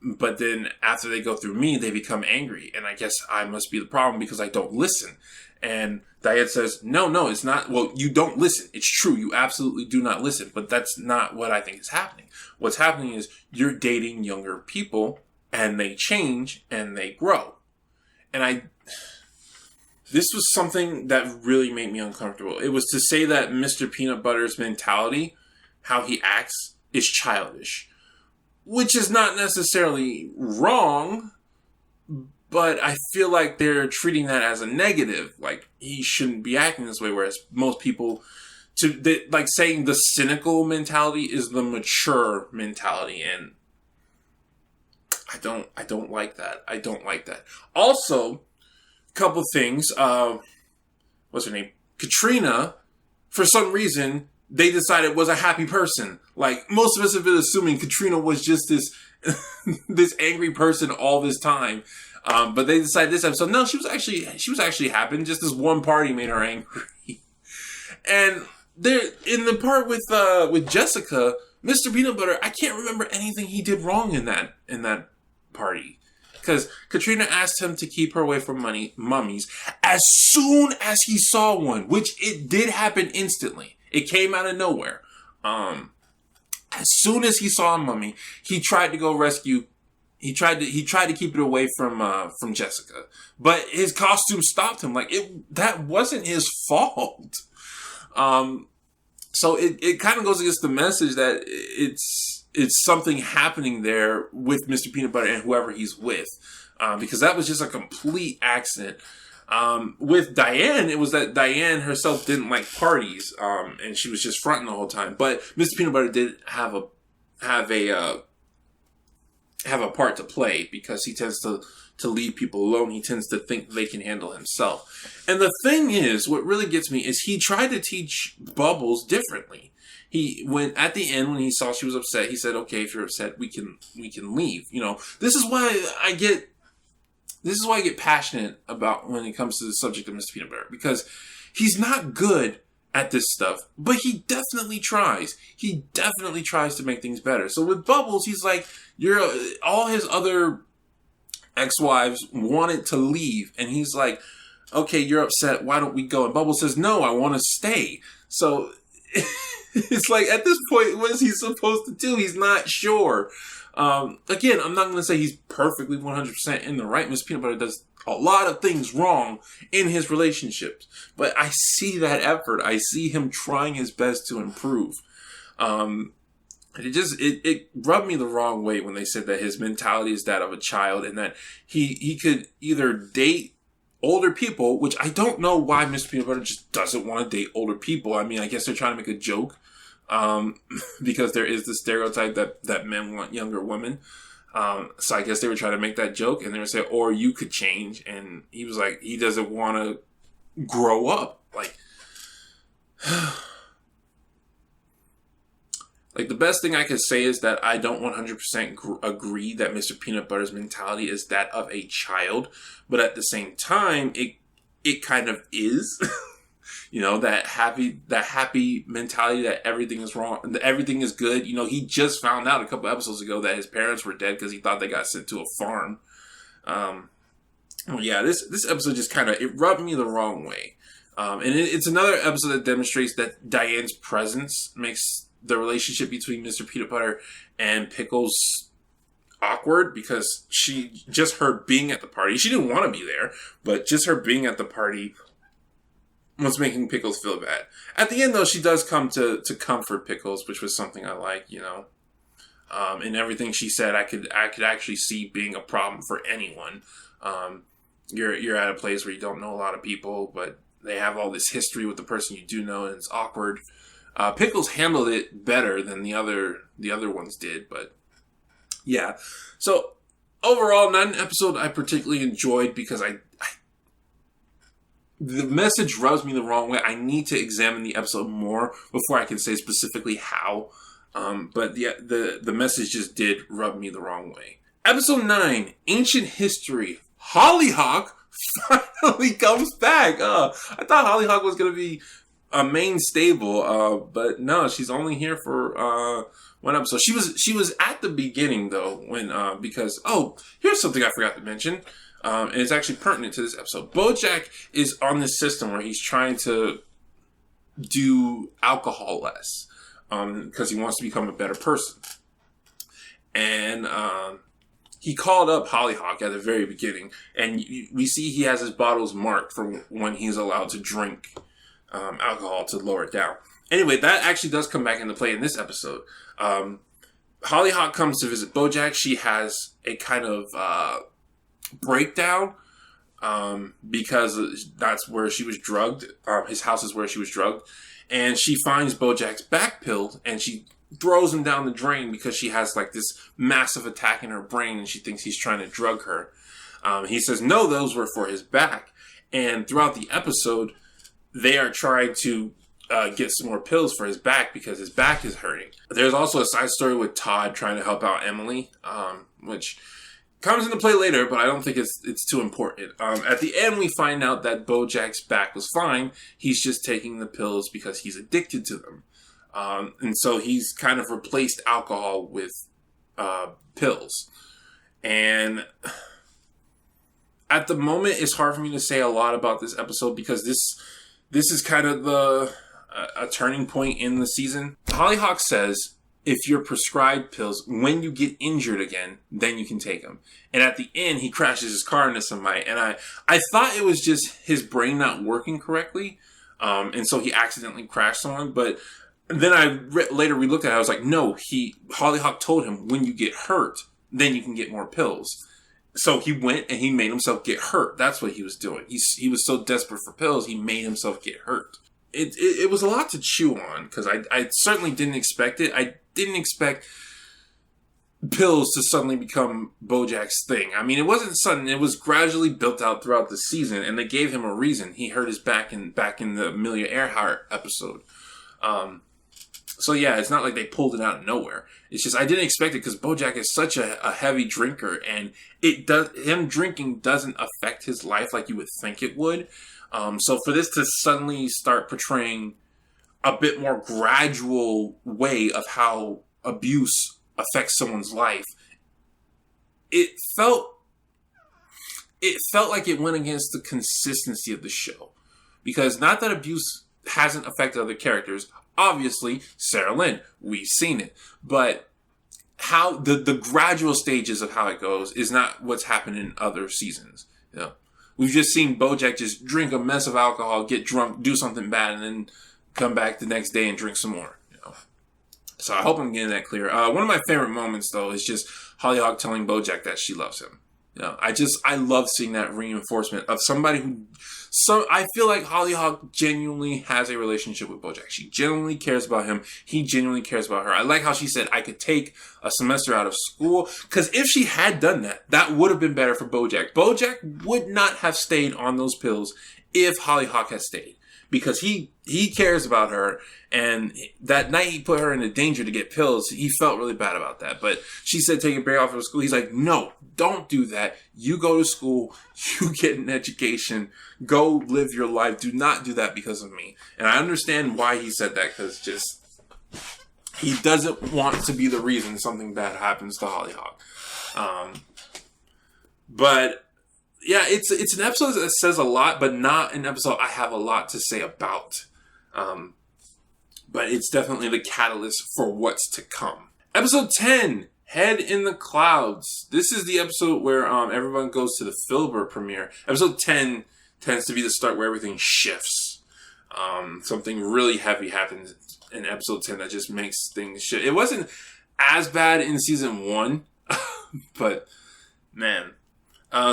But then after they go through me, they become angry. And I guess I must be the problem because I don't listen. And Diane says, no, it's not. Well, you don't listen. It's true. You absolutely do not listen. But that's not what I think is happening. What's happening is you're dating younger people, and they change and they grow. And this was something that really made me uncomfortable. It was to say that Mr. Peanutbutter's mentality, how he acts, is childish. Which is not necessarily wrong, but I feel like they're treating that as a negative. Like, he shouldn't be acting this way, whereas most people, like saying the cynical mentality is the mature mentality, and I don't like that. I don't like that. Also, couple things. What's her name? Katrina, for some reason, they decided was a happy person. Like, most of us have been assuming Katrina was just this this angry person all this time. But they decided this episode, no, she was actually happy. Just this one party made her angry. And there, in the part with Jessica, Mr. Peanutbutter, I can't remember anything he did wrong in that party. Because Katrina asked him to keep her away from mummies as soon as he saw one, which it did happen instantly. It came out of nowhere. As soon as he saw a mummy, he tried to go rescue. He tried to keep it away from Jessica, but his costume stopped him. Like, that wasn't his fault. So it kind of goes against the message that it's something happening there with Mr. Peanutbutter and whoever he's with, because that was just a complete accident. With Diane, it was that Diane herself didn't like parties, and she was just fronting the whole time. But Mr. Peanutbutter did have a part to play, because he tends to leave people alone. He tends to think they can handle himself. And the thing is, what really gets me is he tried to teach Bubbles differently. At the end, when he saw she was upset, he said, "Okay, if you're upset, we can leave." You know, this is why I get passionate about when it comes to the subject of Mr. Peanutbutter, because he's not good at this stuff, but he definitely tries. He definitely tries to make things better. So with Bubbles, he's like, all his other ex-wives wanted to leave, and he's like, okay, you're upset. Why don't we go? And Bubbles says, no, I want to stay. So it's like, at this point, what is he supposed to do? He's not sure. Again, I'm not going to say he's perfectly 100% in the right. Miss Peanutbutter does a lot of things wrong in his relationships, but I see that effort. I see him trying his best to improve. It rubbed me the wrong way when they said that his mentality is that of a child, and that he could either date older people, which I don't know why Mr. Peanutbutter just doesn't want to date older people. I mean, I guess they're trying to make a joke, because there is the stereotype that men want younger women. So I guess they were trying to make that joke, and they were saying, or you could change. And he was like, he doesn't want to grow up. Like, the best thing I could say is that I don't 100% agree that Mr. Peanutbutter's mentality is that of a child, but at the same time, it kind of is. You know, that happy mentality that everything is wrong, that everything is good. You know, he just found out a couple episodes ago that his parents were dead because he thought they got sent to a farm. Well, yeah, this episode just it rubbed me the wrong way. And it's another episode that demonstrates that Diane's presence makes the relationship between Mr. Peanutbutter and Pickles awkward, because just her being at the party, she didn't want to be there, but just her being at the party was making Pickles feel bad. At the end, though, she does come to comfort Pickles, which was something I like, you know. And everything she said, I could actually see being a problem for anyone. You're at a place where you don't know a lot of people, but they have all this history with the person you do know, and it's awkward. Pickles handled it better than the other ones did, but yeah. So overall, not an episode I particularly enjoyed, because the message rubs me the wrong way. I need to examine the episode more before I can say specifically how. But the message just did rub me the wrong way. Episode 9, Ancient History. Hollyhock finally comes back. I thought Hollyhock was going to be a main stable, but no, she's only here for one episode. She was at the beginning, though, when because here's something I forgot to mention. And it's actually pertinent to this episode. Bojack is on this system where he's trying to do alcohol less, because he wants to become a better person. And he called up Hollyhock at the very beginning, and we see he has his bottles marked for when he's allowed to drink alcohol to lower it down. Anyway, that actually does come back into play in this episode. Hollyhock comes to visit Bojack. She has a kind of breakdown, because that's where she was drugged. His house is where she was drugged, and she finds Bojack's back pill, and she throws him down the drain because she has like this massive attack in her brain, and she thinks he's trying to drug her. He says no, those were for his back. And throughout the episode, they are trying to get some more pills for his back because his back is hurting. There's also a side story with Todd trying to help out Emily, which comes into play later, but I don't think it's too important. At the end, we find out that Bojack's back was fine. He's just taking the pills because he's addicted to them. And so he's kind of replaced alcohol with pills. And at the moment, it's hard for me to say a lot about this episode, because this is kind of a turning point in the season. Hollyhock says, if you're prescribed pills, when you get injured again, then you can take them. And at the end, he crashes his car into somebody. And I thought it was just his brain not working correctly. And so he accidentally crashed someone. But then later we looked at it, I was like, no, Hollyhock told him, when you get hurt, then you can get more pills. So he went and he made himself get hurt. That's what he was doing. He was so desperate for pills, he made himself get hurt. It was a lot to chew on, because I certainly didn't expect it. I didn't expect pills to suddenly become Bojack's thing. I mean, it wasn't sudden. It was gradually built out throughout the season, and they gave him a reason. He hurt his back in the Amelia Earhart episode. So yeah, it's not like they pulled it out of nowhere. It's just I didn't expect it, because Bojack is such a heavy drinker, and him drinking doesn't affect his life like you would think it would. So for this to suddenly start portraying a bit more gradual way of how abuse affects someone's life, it felt it felt like it went against the consistency of the show. Because not that abuse hasn't affected other characters. Obviously, Sarah Lynn, we've seen it. But how the gradual stages of how it goes is not what's happened in other seasons. You know, we've just seen Bojack just drink a mess of alcohol, get drunk, do something bad, and then come back the next day and drink some more. You know? So I hope I'm getting that clear. One of my favorite moments, though, is just Hollyhock telling Bojack that she loves him. You know, I love seeing that reinforcement of somebody who... I feel like Hollyhock genuinely has a relationship with Bojack. She genuinely cares about him. He genuinely cares about her. I like how she said, I could take a semester out of school. Because if she had done that, that would have been better for Bojack. Bojack would not have stayed on those pills if Hollyhock had stayed. Because he cares about her. And that night he put her into danger to get pills. He felt really bad about that. But she said, take a break off of school. He's like, no, don't do that. You go to school. You get an education. Go live your life. Do not do that because of me. And I understand why he said that. Because just, he doesn't want to be the reason something bad happens to Hollyhock. But yeah, it's an episode that says a lot, but not an episode I have a lot to say about. But it's definitely the catalyst for what's to come. Episode 10, Head in the Clouds. This is the episode where everyone goes to the Filbert premiere. Episode 10 tends to be the start where everything shifts. Something really heavy happens in episode 10 that just makes things shift. It wasn't as bad in season 1, but man.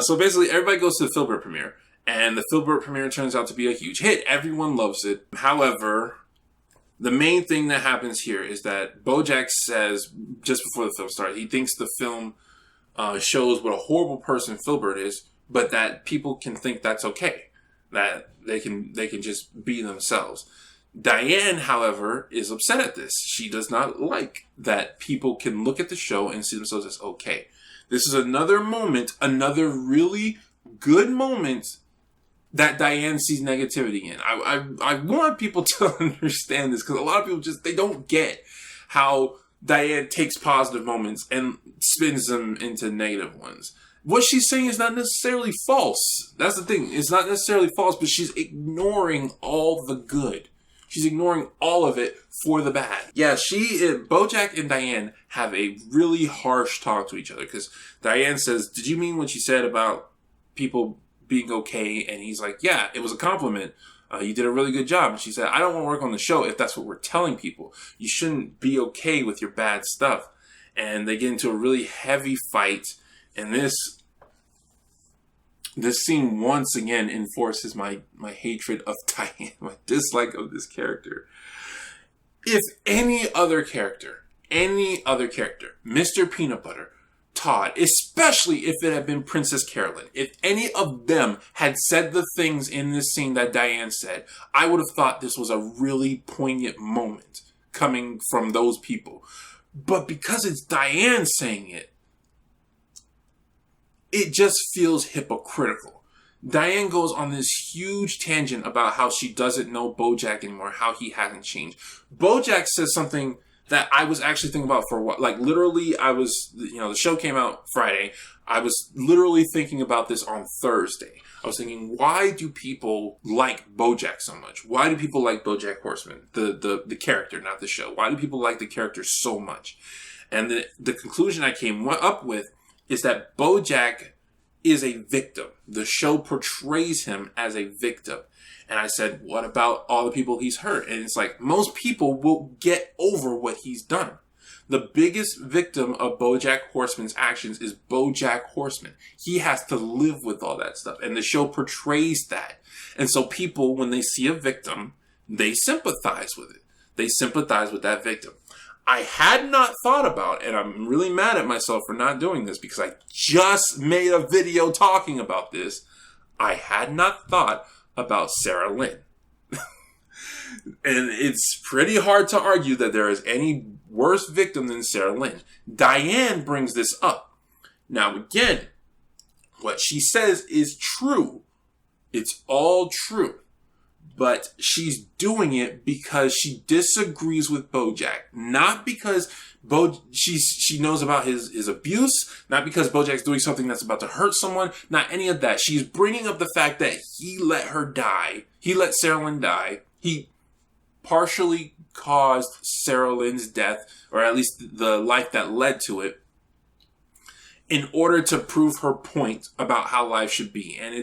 So basically, everybody goes to the Filbert premiere. And the Filbert premiere turns out to be a huge hit. Everyone loves it. However, the main thing that happens here is that Bojack says, just before the film starts, he thinks the film shows what a horrible person Filbert is, but that people can think that's okay. That they can just be themselves. Diane, however, is upset at this. She does not like that people can look at the show and see themselves as okay. This is another moment, another really good moment that Diane sees negativity in. I want people to understand this because a lot of people they don't get how Diane takes positive moments and spins them into negative ones. What she's saying is not necessarily false. That's the thing. It's not necessarily false, but she's ignoring all the good. She's ignoring all of it for the bad. Yeah, Bojack and Diane have a really harsh talk to each other because Diane says, did you mean what you said about people being okay? And he's like, yeah, it was a compliment. You did a really good job. And she said, I don't want to work on the show if that's what we're telling people. You shouldn't be okay with your bad stuff. And they get into a really heavy fight. And this scene once again enforces my hatred of Diane, my dislike of this character. If any other character, Mr. Peanutbutter, Todd, especially if it had been Princess Carolyn, if any of them had said the things in this scene that Diane said, I would have thought this was a really poignant moment coming from those people. But because it's Diane saying it, it just feels hypocritical. Diane goes on this huge tangent about how she doesn't know Bojack anymore, how he hasn't changed. Bojack says something that I was actually thinking about for a while. Like, literally, the show came out Friday. I was literally thinking about this on Thursday. I was thinking, why do people like Bojack so much? Why do people like Bojack Horseman? The character, not the show. Why do people like the character so much? And the conclusion I came up with is that Bojack is a victim. The show portrays him as a victim. And I said, what about all the people he's hurt? And it's like, most people will get over what he's done. The biggest victim of Bojack Horseman's actions is Bojack Horseman. He has to live with all that stuff. And the show portrays that. And so people, when they see a victim, they sympathize with it. They sympathize with that victim. I had not thought about, and I'm really mad at myself for not doing this because I just made a video talking about this. I had not thought about Sarah Lynn. And it's pretty hard to argue that there is any worse victim than Sarah Lynn. Diane brings this up. Now again, what she says is true. It's all true. but she's doing it because she disagrees with Bojack. Not because she knows about his abuse, not because Bojack's doing something that's about to hurt someone, not any of that. She's bringing up the fact that he let her die. He let Sarah Lynn die. He partially caused Sarah Lynn's death, or at least the life that led to it, in order to prove her point about how life should be. And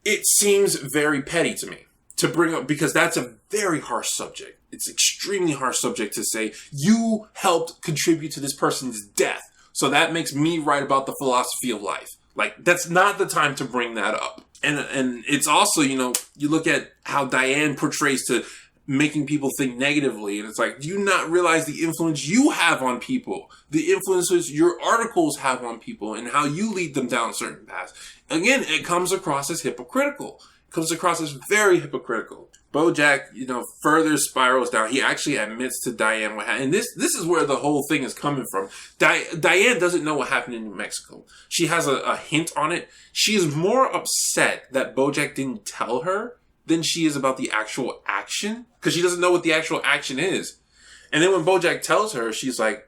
it seems very petty to me to bring up, because that's a very harsh subject. It's extremely harsh subject to say, you helped contribute to this person's death, so that makes me right about the philosophy of life. Like, that's not the time to bring that up. And it's also, you look at how Diane portrays to making people think negatively, and it's like, do you not realize the influence you have on people, the influences your articles have on people, and how you lead them down certain paths? Again, it comes across as hypocritical. It comes across as very hypocritical. Bojack, further spirals down. He actually admits to Diane what happened. And this is where the whole thing is coming from. Diane doesn't know what happened in New Mexico. She has a hint on it. She is more upset that Bojack didn't tell her than she is about the actual action, because she doesn't know what the actual action is. And then when Bojack tells her, she's like,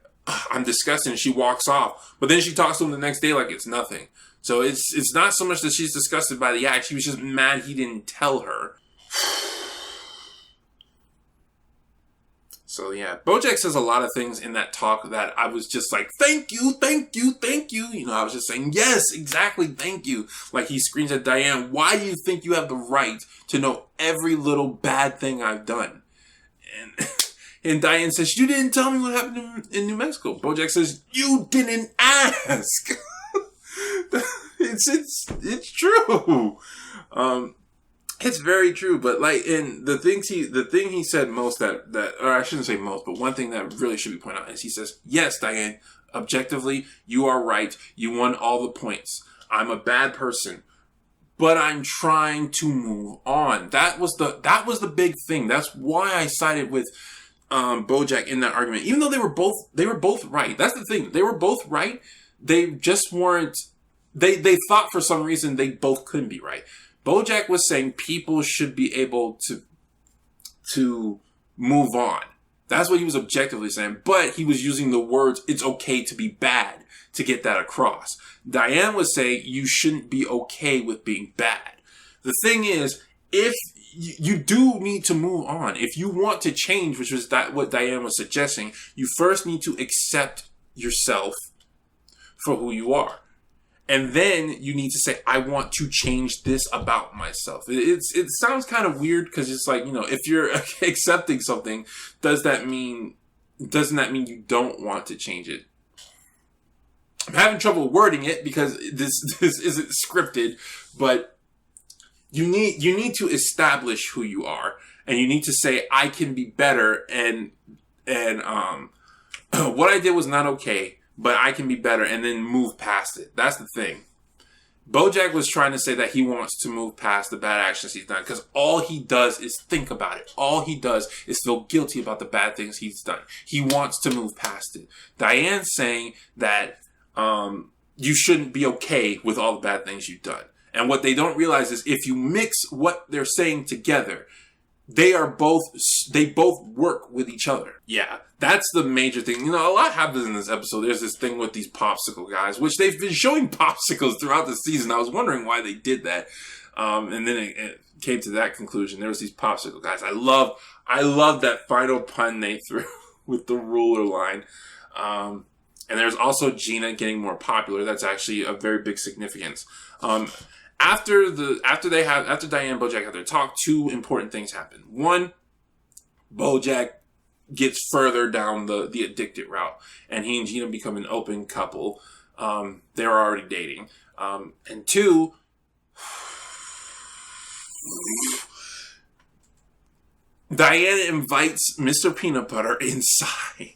I'm disgusted, and she walks off. But then she talks to him the next day like it's nothing. So it's not so much that she's disgusted by the act. She was just mad he didn't tell her. So yeah, Bojack says a lot of things in that talk that I was just like, thank you, thank you, thank you. I was just saying, yes, exactly, thank you. Like, he screams at Diane, why do you think you have the right to know every little bad thing I've done? And Diane says, you didn't tell me what happened in New Mexico. Bojack says, you didn't ask. It's true. It's very true, but and the thing he said most that, or I shouldn't say most, but one thing that really should be pointed out is he says, yes, Diane, objectively, you are right. You won all the points. I'm a bad person, but I'm trying to move on. That was the big thing. That's why I sided with Bojack in that argument, even though they were both right. That's the thing. They were both right. They just weren't, they thought for some reason they both couldn't be right. Bojack was saying people should be able to move on. That's what he was objectively saying. But he was using the words, it's okay to be bad, to get that across. Diane was saying you shouldn't be okay with being bad. The thing is, if you do need to move on, if you want to change, which was what Diane was suggesting, you first need to accept yourself for who you are. And then you need to say, I want to change this about myself. It sounds kind of weird, because it's like, if you're accepting something, doesn't that mean you don't want to change it? I'm having trouble wording it because this isn't scripted, but you need to establish who you are, and you need to say, I can be better, and what I did was not okay, but I can be better, and then move past it. That's the thing. Bojack was trying to say that he wants to move past the bad actions he's done, because all he does is think about it. All he does is feel guilty about the bad things he's done. He wants to move past it. Diane's saying that you shouldn't be okay with all the bad things you've done. And what they don't realize is if you mix what they're saying together, they both work with each other. Yeah, that's the major thing. A lot happens in this episode. There's this thing with these popsicle guys, which they've been showing popsicles throughout the season. I was wondering why they did that. And then it came to that conclusion. There was these popsicle guys. I love that final pun they threw with the ruler line. And there's also Gina getting more popular. That's actually a very big significance. After Diane and Bojack have their talk, two important things happen. One, Bojack gets further down the addicted route, and he and Gina become an open couple. They're already dating. And two, Diane invites Mr. Peanutbutter inside.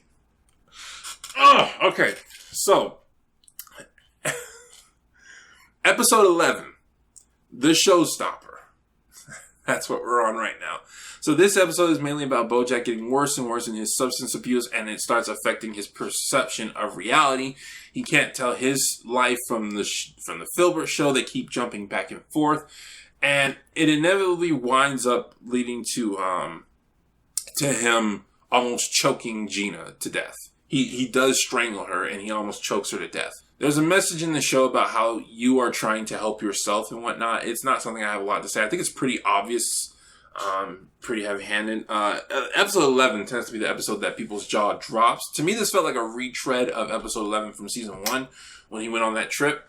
Oh, okay. So, episode 11. The Showstopper. That's what we're on right now. So this episode is mainly about Bojack getting worse and worse in his substance abuse, and it starts affecting his perception of reality. He can't tell his life from the Filbert show. They keep jumping back and forth. And it inevitably winds up leading to him almost choking Gina to death. He does strangle her, and he almost chokes her to death. There's a message in the show about how you are trying to help yourself and whatnot. It's not something I have a lot to say. I think it's pretty obvious, pretty heavy-handed. Episode 11 tends to be the episode that people's jaw drops. To me, this felt like a retread of episode 11 from season 1 when he went on that trip.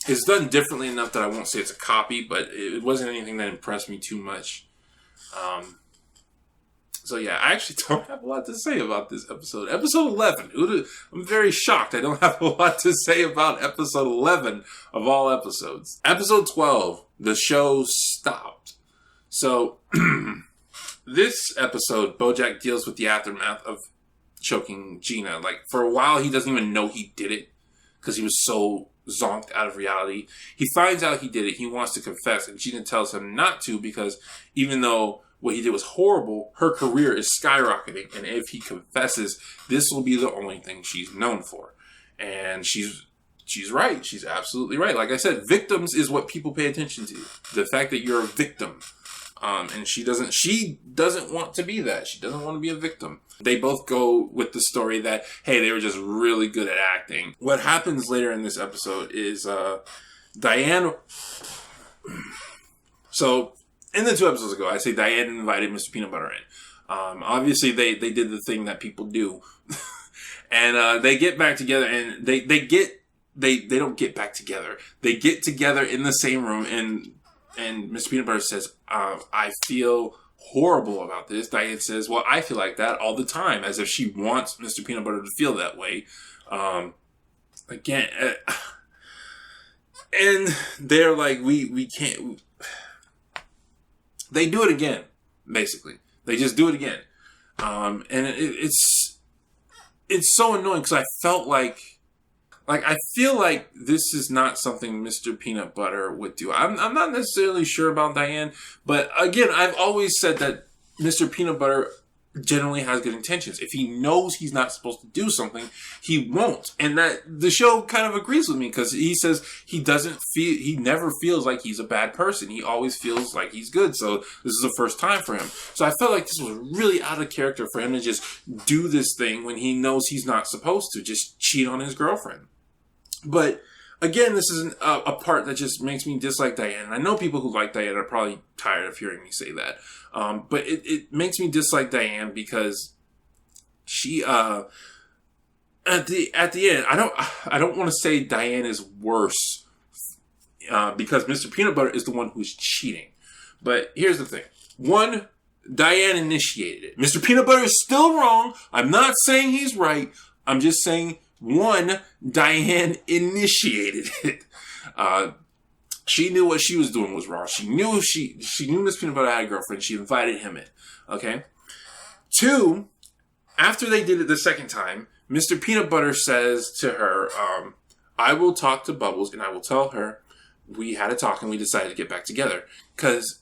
It's done differently enough that I won't say it's a copy, but it wasn't anything that impressed me too much. So yeah, I actually don't have a lot to say about this episode. Episode 11. I'm very shocked I don't have a lot to say about episode 11 of all episodes. Episode 12. The show stopped. So, this episode, Bojack deals with the aftermath of choking Gina. Like, for a while, he doesn't even know he did it because he was so zonked out of reality. He finds out he did it. He wants to confess, and Gina tells him not to because even though what he did was horrible, her career is skyrocketing, and if he confesses, this will be the only thing she's known for. And she's right. She's absolutely right. Like I said, victims is what people pay attention to. The fact that you're a victim. And she doesn't want to be that. She doesn't want to be a victim. They both go with the story that, hey, they were just really good at acting. What happens later in this episode is, Diane... So, in the 2 episodes ago, I say Diane invited Mr. Peanutbutter in. Obviously, they did the thing that people do. And they get back together, and they don't get back together. They get together in the same room, and Mr. Peanutbutter says, I feel horrible about this. Diane says, well, I feel like that all the time, as if she wants Mr. Peanutbutter to feel that way. And they're like, we can't... They do it again, basically. They just do it again. And it's so annoying because I felt like I feel like this is not something Mr. Peanutbutter would do. I'm not necessarily sure about Diane, but again, I've always said that Mr. Peanutbutter generally has good intentions. If he knows he's not supposed to do something, he won't. And that the show kind of agrees with me because he says he never feels like he's a bad person. He always feels like he's good. So this is the first time for him. So I felt like this was really out of character for him to just do this thing when he knows he's not supposed to, just cheat on his girlfriend. But again, this is a part that just makes me dislike Diane. And I know people who like Diane are probably tired of hearing me say that. But it makes me dislike Diane because she, at the end, I don't want to say Diane is worse, because Mr. Peanutbutter is the one who's cheating. But here's the thing. 1, Diane initiated it. Mr. Peanutbutter is still wrong. I'm not saying he's right. I'm just saying, 1, Diane initiated it. She knew what she was doing was wrong. She knew Miss Peanutbutter had a girlfriend. She invited him in. Okay? 2, after they did it the second time, Mr. Peanutbutter says to her, I will talk to Bubbles and I will tell her we had a talk and we decided to get back together. Because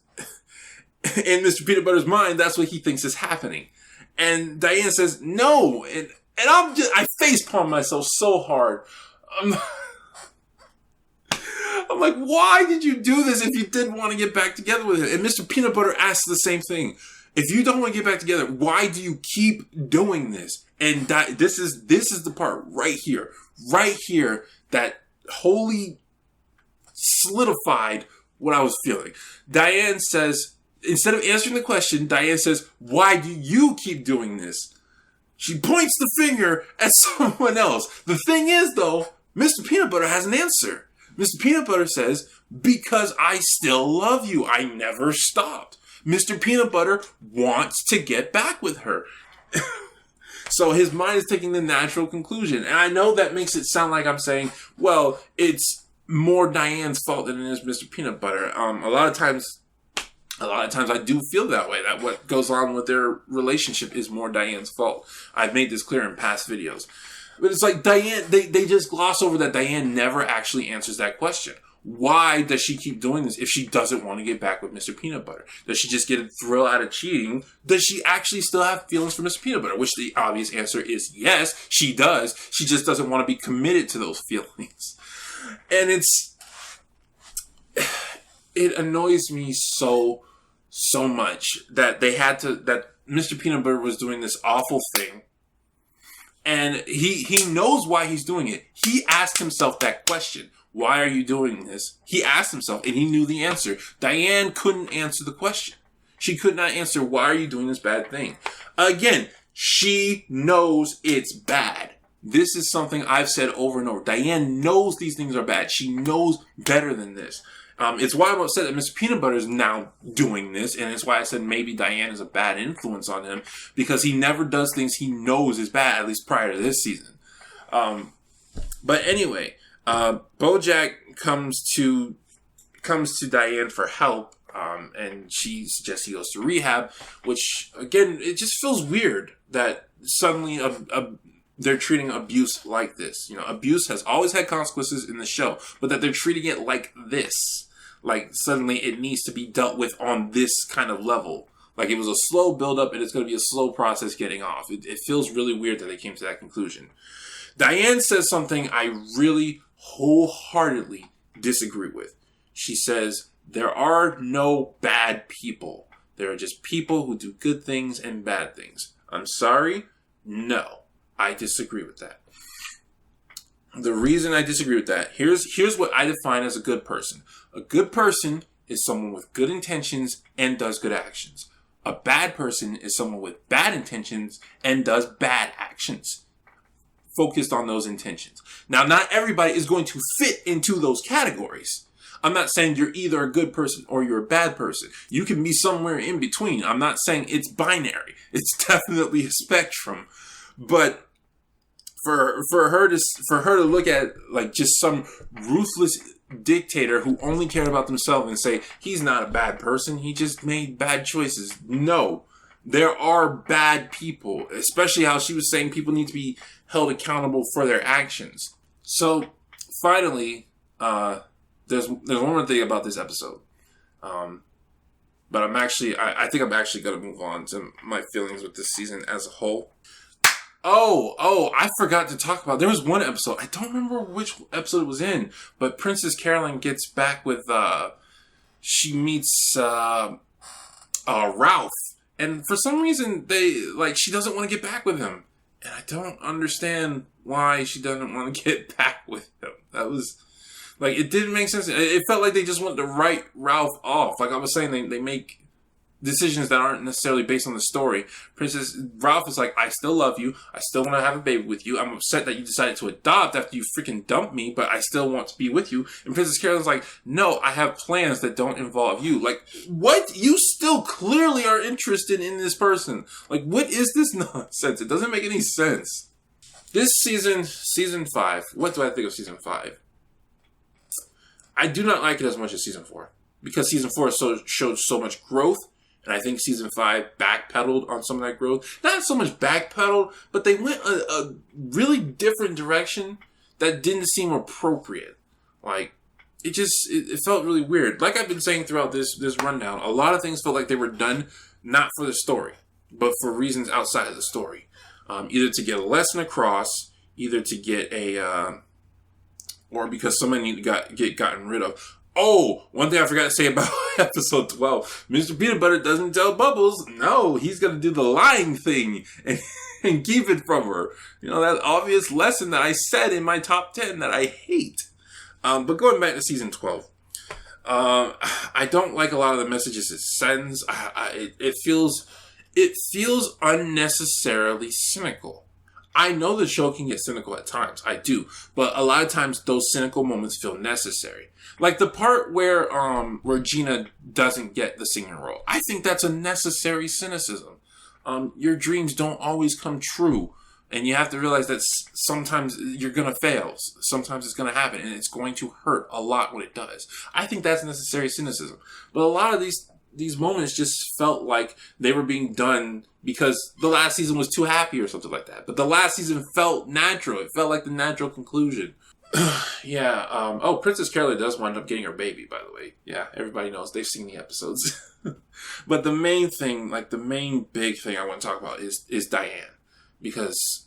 in Mr. Peanutbutter's mind, that's what he thinks is happening. And Diane says, no. And I facepalm myself so hard. I'm like, why did you do this if you didn't want to get back together with him? And Mr. Peanutbutter asks the same thing. If you don't want to get back together, why do you keep doing this? And this is the part right here that wholly solidified what I was feeling. Diane says, instead of answering the question, Diane says, why do you keep doing this? She points the finger at someone else. The thing is, though, Mr. Peanutbutter has an answer. Mr. Peanutbutter says, because I still love you. I never stopped. Mr. Peanutbutter wants to get back with her. So his mind is taking the natural conclusion. And I know that makes it sound like I'm saying, well, it's more Diane's fault than it is Mr. Peanutbutter. A lot of times I do feel that way, that what goes on with their relationship is more Diane's fault. I've made this clear in past videos. But it's like Diane, they just gloss over that Diane never actually answers that question. Why does she keep doing this if she doesn't want to get back with Mr. Peanutbutter? Does she just get a thrill out of cheating? Does she actually still have feelings for Mr. Peanutbutter? Which the obvious answer is yes, she does. She just doesn't want to be committed to those feelings. And it annoys me so much that that Mr. Peanutbutter was doing this awful thing. And he knows why he's doing it. He asked himself that question. Why are you doing this? He asked himself, and he knew the answer. Diane couldn't answer the question. She could not answer, why are you doing this bad thing? Again, she knows it's bad. This is something I've said over and over. Diane knows these things are bad. She knows better than this. It's why I'm upset that Mr. Peanutbutter is now doing this, and it's why I said maybe Diane is a bad influence on him, because he never does things he knows is bad, at least prior to this season. But anyway, Bojack comes to Diane for help, and she suggests he goes to rehab, which, again, it just feels weird that suddenly they're treating abuse like this. You know, abuse has always had consequences in the show, but that they're treating it like this. Like, suddenly it needs to be dealt with on this kind of level. Like, it was a slow build-up, and it's going to be a slow process getting off. It feels really weird that they came to that conclusion. Diane says something I really wholeheartedly disagree with. She says, there are no bad people. There are just people who do good things and bad things. I'm sorry? No. I disagree with that. The reason I disagree with that, here's what I define as a good person. A good person is someone with good intentions and does good actions. A bad person is someone with bad intentions and does bad actions. Focused on those intentions. Now, not everybody is going to fit into those categories. I'm not saying you're either a good person or you're a bad person. You can be somewhere in between. I'm not saying it's binary. It's definitely a spectrum. But for her to look at like just some ruthless dictator who only cared about themselves and say he's not a bad person, he just made bad choices. No, there are bad people, especially how she was saying people need to be held accountable for their actions. So finally, there's one more thing about this episode, but I think I'm actually going to move on to my feelings with this season as a whole. Oh, I forgot to talk about, there was one episode, I don't remember which episode it was in, but Princess Carolyn gets back with, she meets, Ralph, and for some reason, she doesn't want to get back with him, and I don't understand why she doesn't want to get back with him. That was, it didn't make sense. It felt like they just wanted to write Ralph off. Like I was saying, they make decisions that aren't necessarily based on the story. Ralph is like, I still love you. I still want to have a baby with you. I'm upset that you decided to adopt after you freaking dumped me, but I still want to be with you. And Princess Carolyn's like, no, I have plans that don't involve you. Like, what? You still clearly are interested in this person. Like, what is this nonsense? It doesn't make any sense. This season 5, what do I think of season 5? I do not like it as much as season 4. Because season 4 showed so much growth. And I think season 5 backpedaled on some of that growth. Not so much backpedaled, but they went a really different direction that didn't seem appropriate. Like, it felt really weird. Like I've been saying throughout this rundown, a lot of things felt like they were done not for the story, but for reasons outside of the story. Either to get a lesson across, either to get or because somebody needed to get gotten rid of. Oh, one thing I forgot to say about episode 12. Mr. Peanutbutter doesn't tell Bubbles. No, he's going to do the lying thing and keep it from her. You know, that obvious lesson that I said in my top 10 that I hate. But going back to season 12. I don't like a lot of the messages it sends. It feels unnecessarily cynical. I know the show can get cynical at times. I do. But a lot of times those cynical moments feel necessary. Like the part where Gina doesn't get the singing role. I think that's a necessary cynicism. Your dreams don't always come true. And you have to realize that sometimes you're going to fail. Sometimes it's going to happen. And it's going to hurt a lot when it does. I think that's necessary cynicism. But a lot of these moments just felt like they were being done because the last season was too happy or something like that. But the last season felt natural. It felt like the natural conclusion. Yeah. Princess Carolyn does wind up getting her baby, by the way. Yeah, everybody knows. They've seen the episodes. But the main thing, the main big thing I want to talk about is Diane. Because,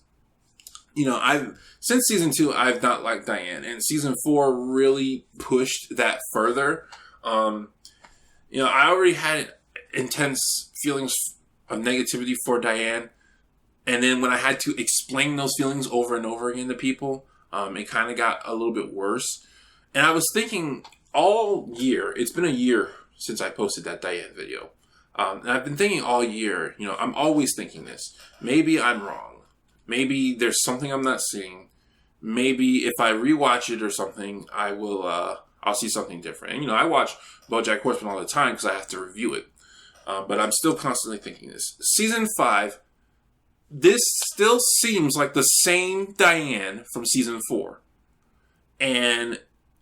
since season 2, I've not liked Diane. And season 4 really pushed that further. I already had intense feelings of negativity for Diane. And then when I had to explain those feelings over and over again to people, it kind of got a little bit worse. And I was thinking all year, it's been a year since I posted that Diane video. And I've been thinking all year, I'm always thinking this. Maybe I'm wrong. Maybe there's something I'm not seeing. Maybe if I rewatch it or something, I'll see something different. And, I watch Bojack Horseman all the time because I have to review it. But I'm still constantly thinking this. Season 5, this still seems like the same Diane from Season 4. And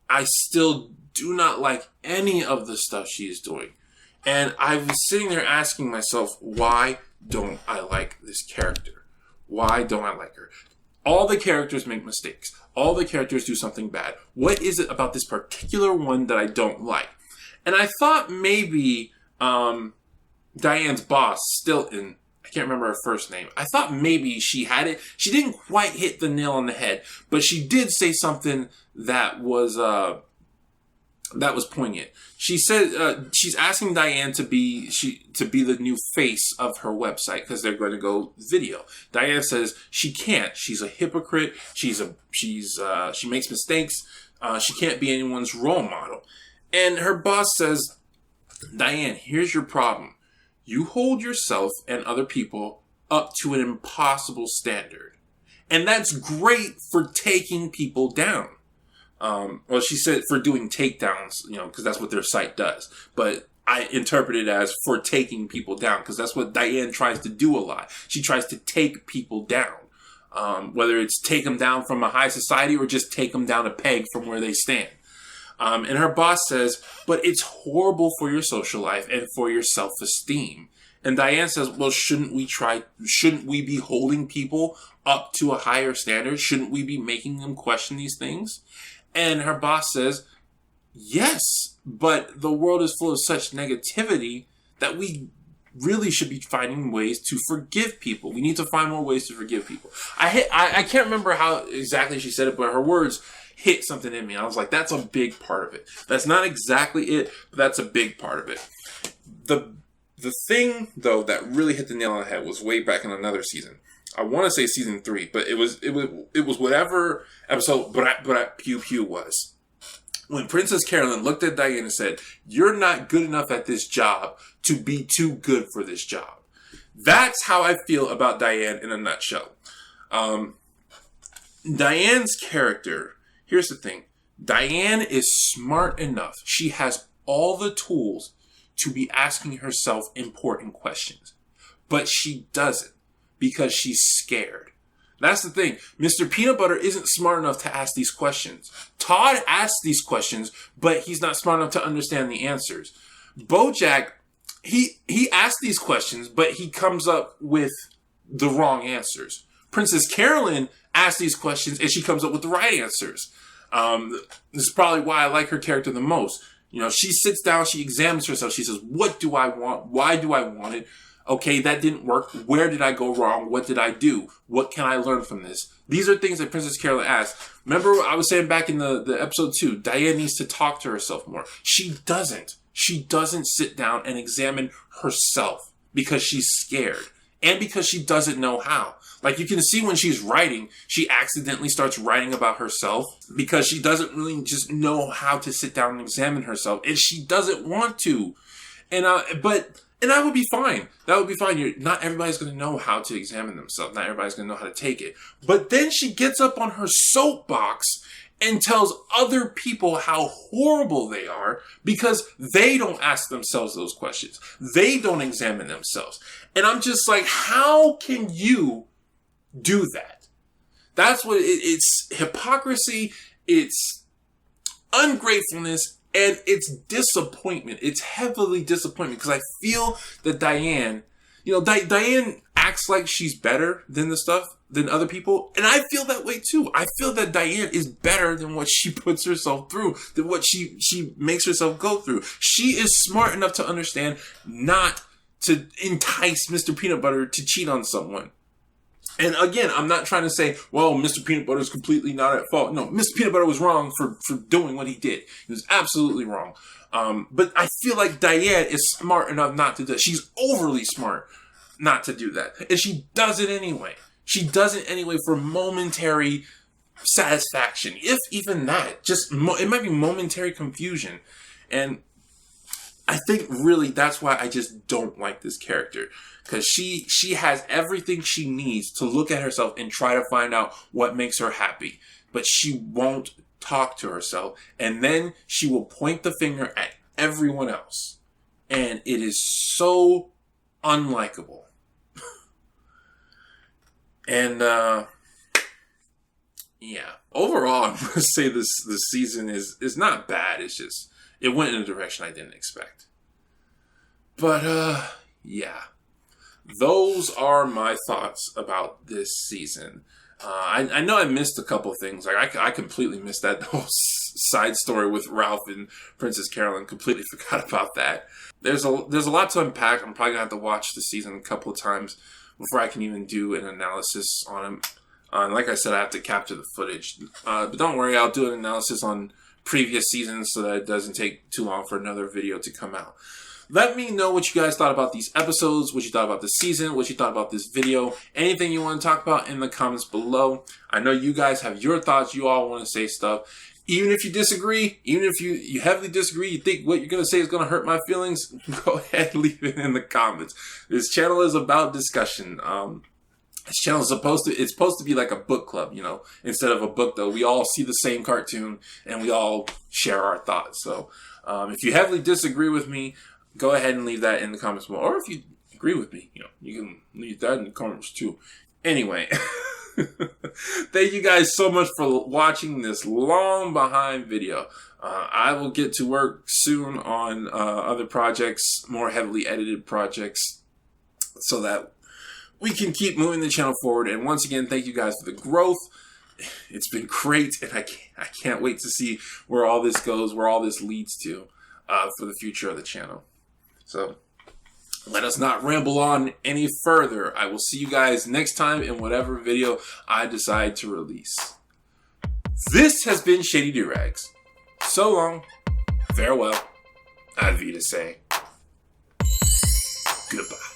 I still do not like any of the stuff she is doing. And I was sitting there asking myself, why don't I like this character? Why don't I like her? All the characters make mistakes. All the characters do something bad. What is it about this particular one that I don't like? And I thought maybe Diane's boss, Stilton, I can't remember her first name. I thought maybe she had it. She didn't quite hit the nail on the head, but she did say something that was poignant. She said she's asking Diane to be the new face of her website because they're going to go video. Diane says she can't. She's a hypocrite. She makes mistakes. She can't be anyone's role model. And her boss says, Diane, here's your problem. You hold yourself and other people up to an impossible standard. And that's great for taking people down. Well, she said for doing takedowns, because that's what their site does. But I interpret it as for taking people down, because that's what Diane tries to do a lot. She tries to take people down. Whether it's take them down from a high society or just take them down a peg from where they stand. And her boss says, but it's horrible for your social life and for your self-esteem. And Diane says, well, shouldn't we be holding people up to a higher standard? Shouldn't we be making them question these things? And her boss says, yes, but the world is full of such negativity that we really should be finding ways to forgive people. We need to find more ways to forgive people. I can't remember how exactly she said it, but her words hit something in me. I was like, that's a big part of it. That's not exactly it, but that's a big part of it. The thing, though, that really hit the nail on the head was way back in another season. I want to say season 3, but it was whatever episode Brat Pew Pew was. When Princess Carolyn looked at Diane and said, you're not good enough at this job to be too good for this job. That's how I feel about Diane in a nutshell. Diane's character, here's the thing. Diane is smart enough. She has all the tools to be asking herself important questions. But she doesn't because she's scared. That's the thing. Mr. Peanutbutter isn't smart enough to ask these questions. Todd asks these questions, but he's not smart enough to understand the answers. Bojack, he asks these questions, but he comes up with the wrong answers. Princess Carolyn asks these questions, and she comes up with the right answers. This is probably why I like her character the most. She sits down, she examines herself, she says, what do I want? Why do I want it? Okay, that didn't work. Where did I go wrong? What did I do? What can I learn from this? These are things that Princess Carolyn asks. Remember I was saying back in the episode 2, Diane needs to talk to herself more. She doesn't. She doesn't sit down and examine herself because she's scared and because she doesn't know how. Like you can see when she's writing, she accidentally starts writing about herself because she doesn't really just know how to sit down and examine herself, and she doesn't want to. And that would be fine. That would be fine. Not everybody's going to know how to examine themselves. Not everybody's going to know how to take it. But then she gets up on her soapbox and tells other people how horrible they are because they don't ask themselves those questions. They don't examine themselves. And I'm just like, how can you do that? That's what it's hypocrisy. It's ungratefulness. And it's disappointment. It's heavily disappointment because I feel that Diane, Diane acts like she's better than than other people. And I feel that way too. I feel that Diane is better than what she puts herself through, than what she makes herself go through. She is smart enough to understand not to entice Mr. Peanutbutter to cheat on someone. And again, I'm not trying to say, well, Mr. Peanutbutter is completely not at fault. No, Mr. Peanutbutter was wrong for doing what he did. He was absolutely wrong. But I feel like Diane is smart enough not to do that. She's overly smart not to do that. And she does it anyway. She does it anyway for momentary satisfaction. If even that. It might be momentary confusion. And I think really that's why I just don't like this character. Because she has everything she needs to look at herself and try to find out what makes her happy. But she won't talk to herself. And then she will point the finger at everyone else. And it is so unlikable. And, yeah. Overall, I'm going to say this season is not bad. It's just, it went in a direction I didn't expect. But, yeah. Those are my thoughts about this season. I know I missed a couple things. Like I completely missed that whole side story with Ralph and Princess Carolyn. Completely forgot about that. There's a lot to unpack. I'm probably gonna have to watch the season a couple of times before I can even do an analysis on them. Like I said, I have to capture the footage. But don't worry, I'll do an analysis on previous seasons so that it doesn't take too long for another video to come out. Let me know what you guys thought about these episodes, what you thought about the season, what you thought about this video, anything you want to talk about in the comments below. I know you guys have your thoughts, you all want to say stuff. Even if you disagree, even if you heavily disagree, you think what you're going to say is going to hurt my feelings, go ahead and leave it in the comments. This channel is about discussion. This channel is supposed to be like a book club, you know, instead of a book though. We all see the same cartoon and we all share our thoughts. So if you heavily disagree with me, go ahead and leave that in the comments below. Or if you agree with me, you know, you can leave that in the comments too. Anyway, thank you guys so much for watching this long behind video. I will get to work soon on other projects, more heavily edited projects, so that we can keep moving the channel forward. And once again, thank you guys for the growth. It's been great, and I can't wait to see where all this goes, where all this leads to for the future of the channel. So let us not ramble on any further. I will see you guys next time in whatever video I decide to release. This has been Shady Doorags. So long, farewell, Auf Wiedersehen, goodbye.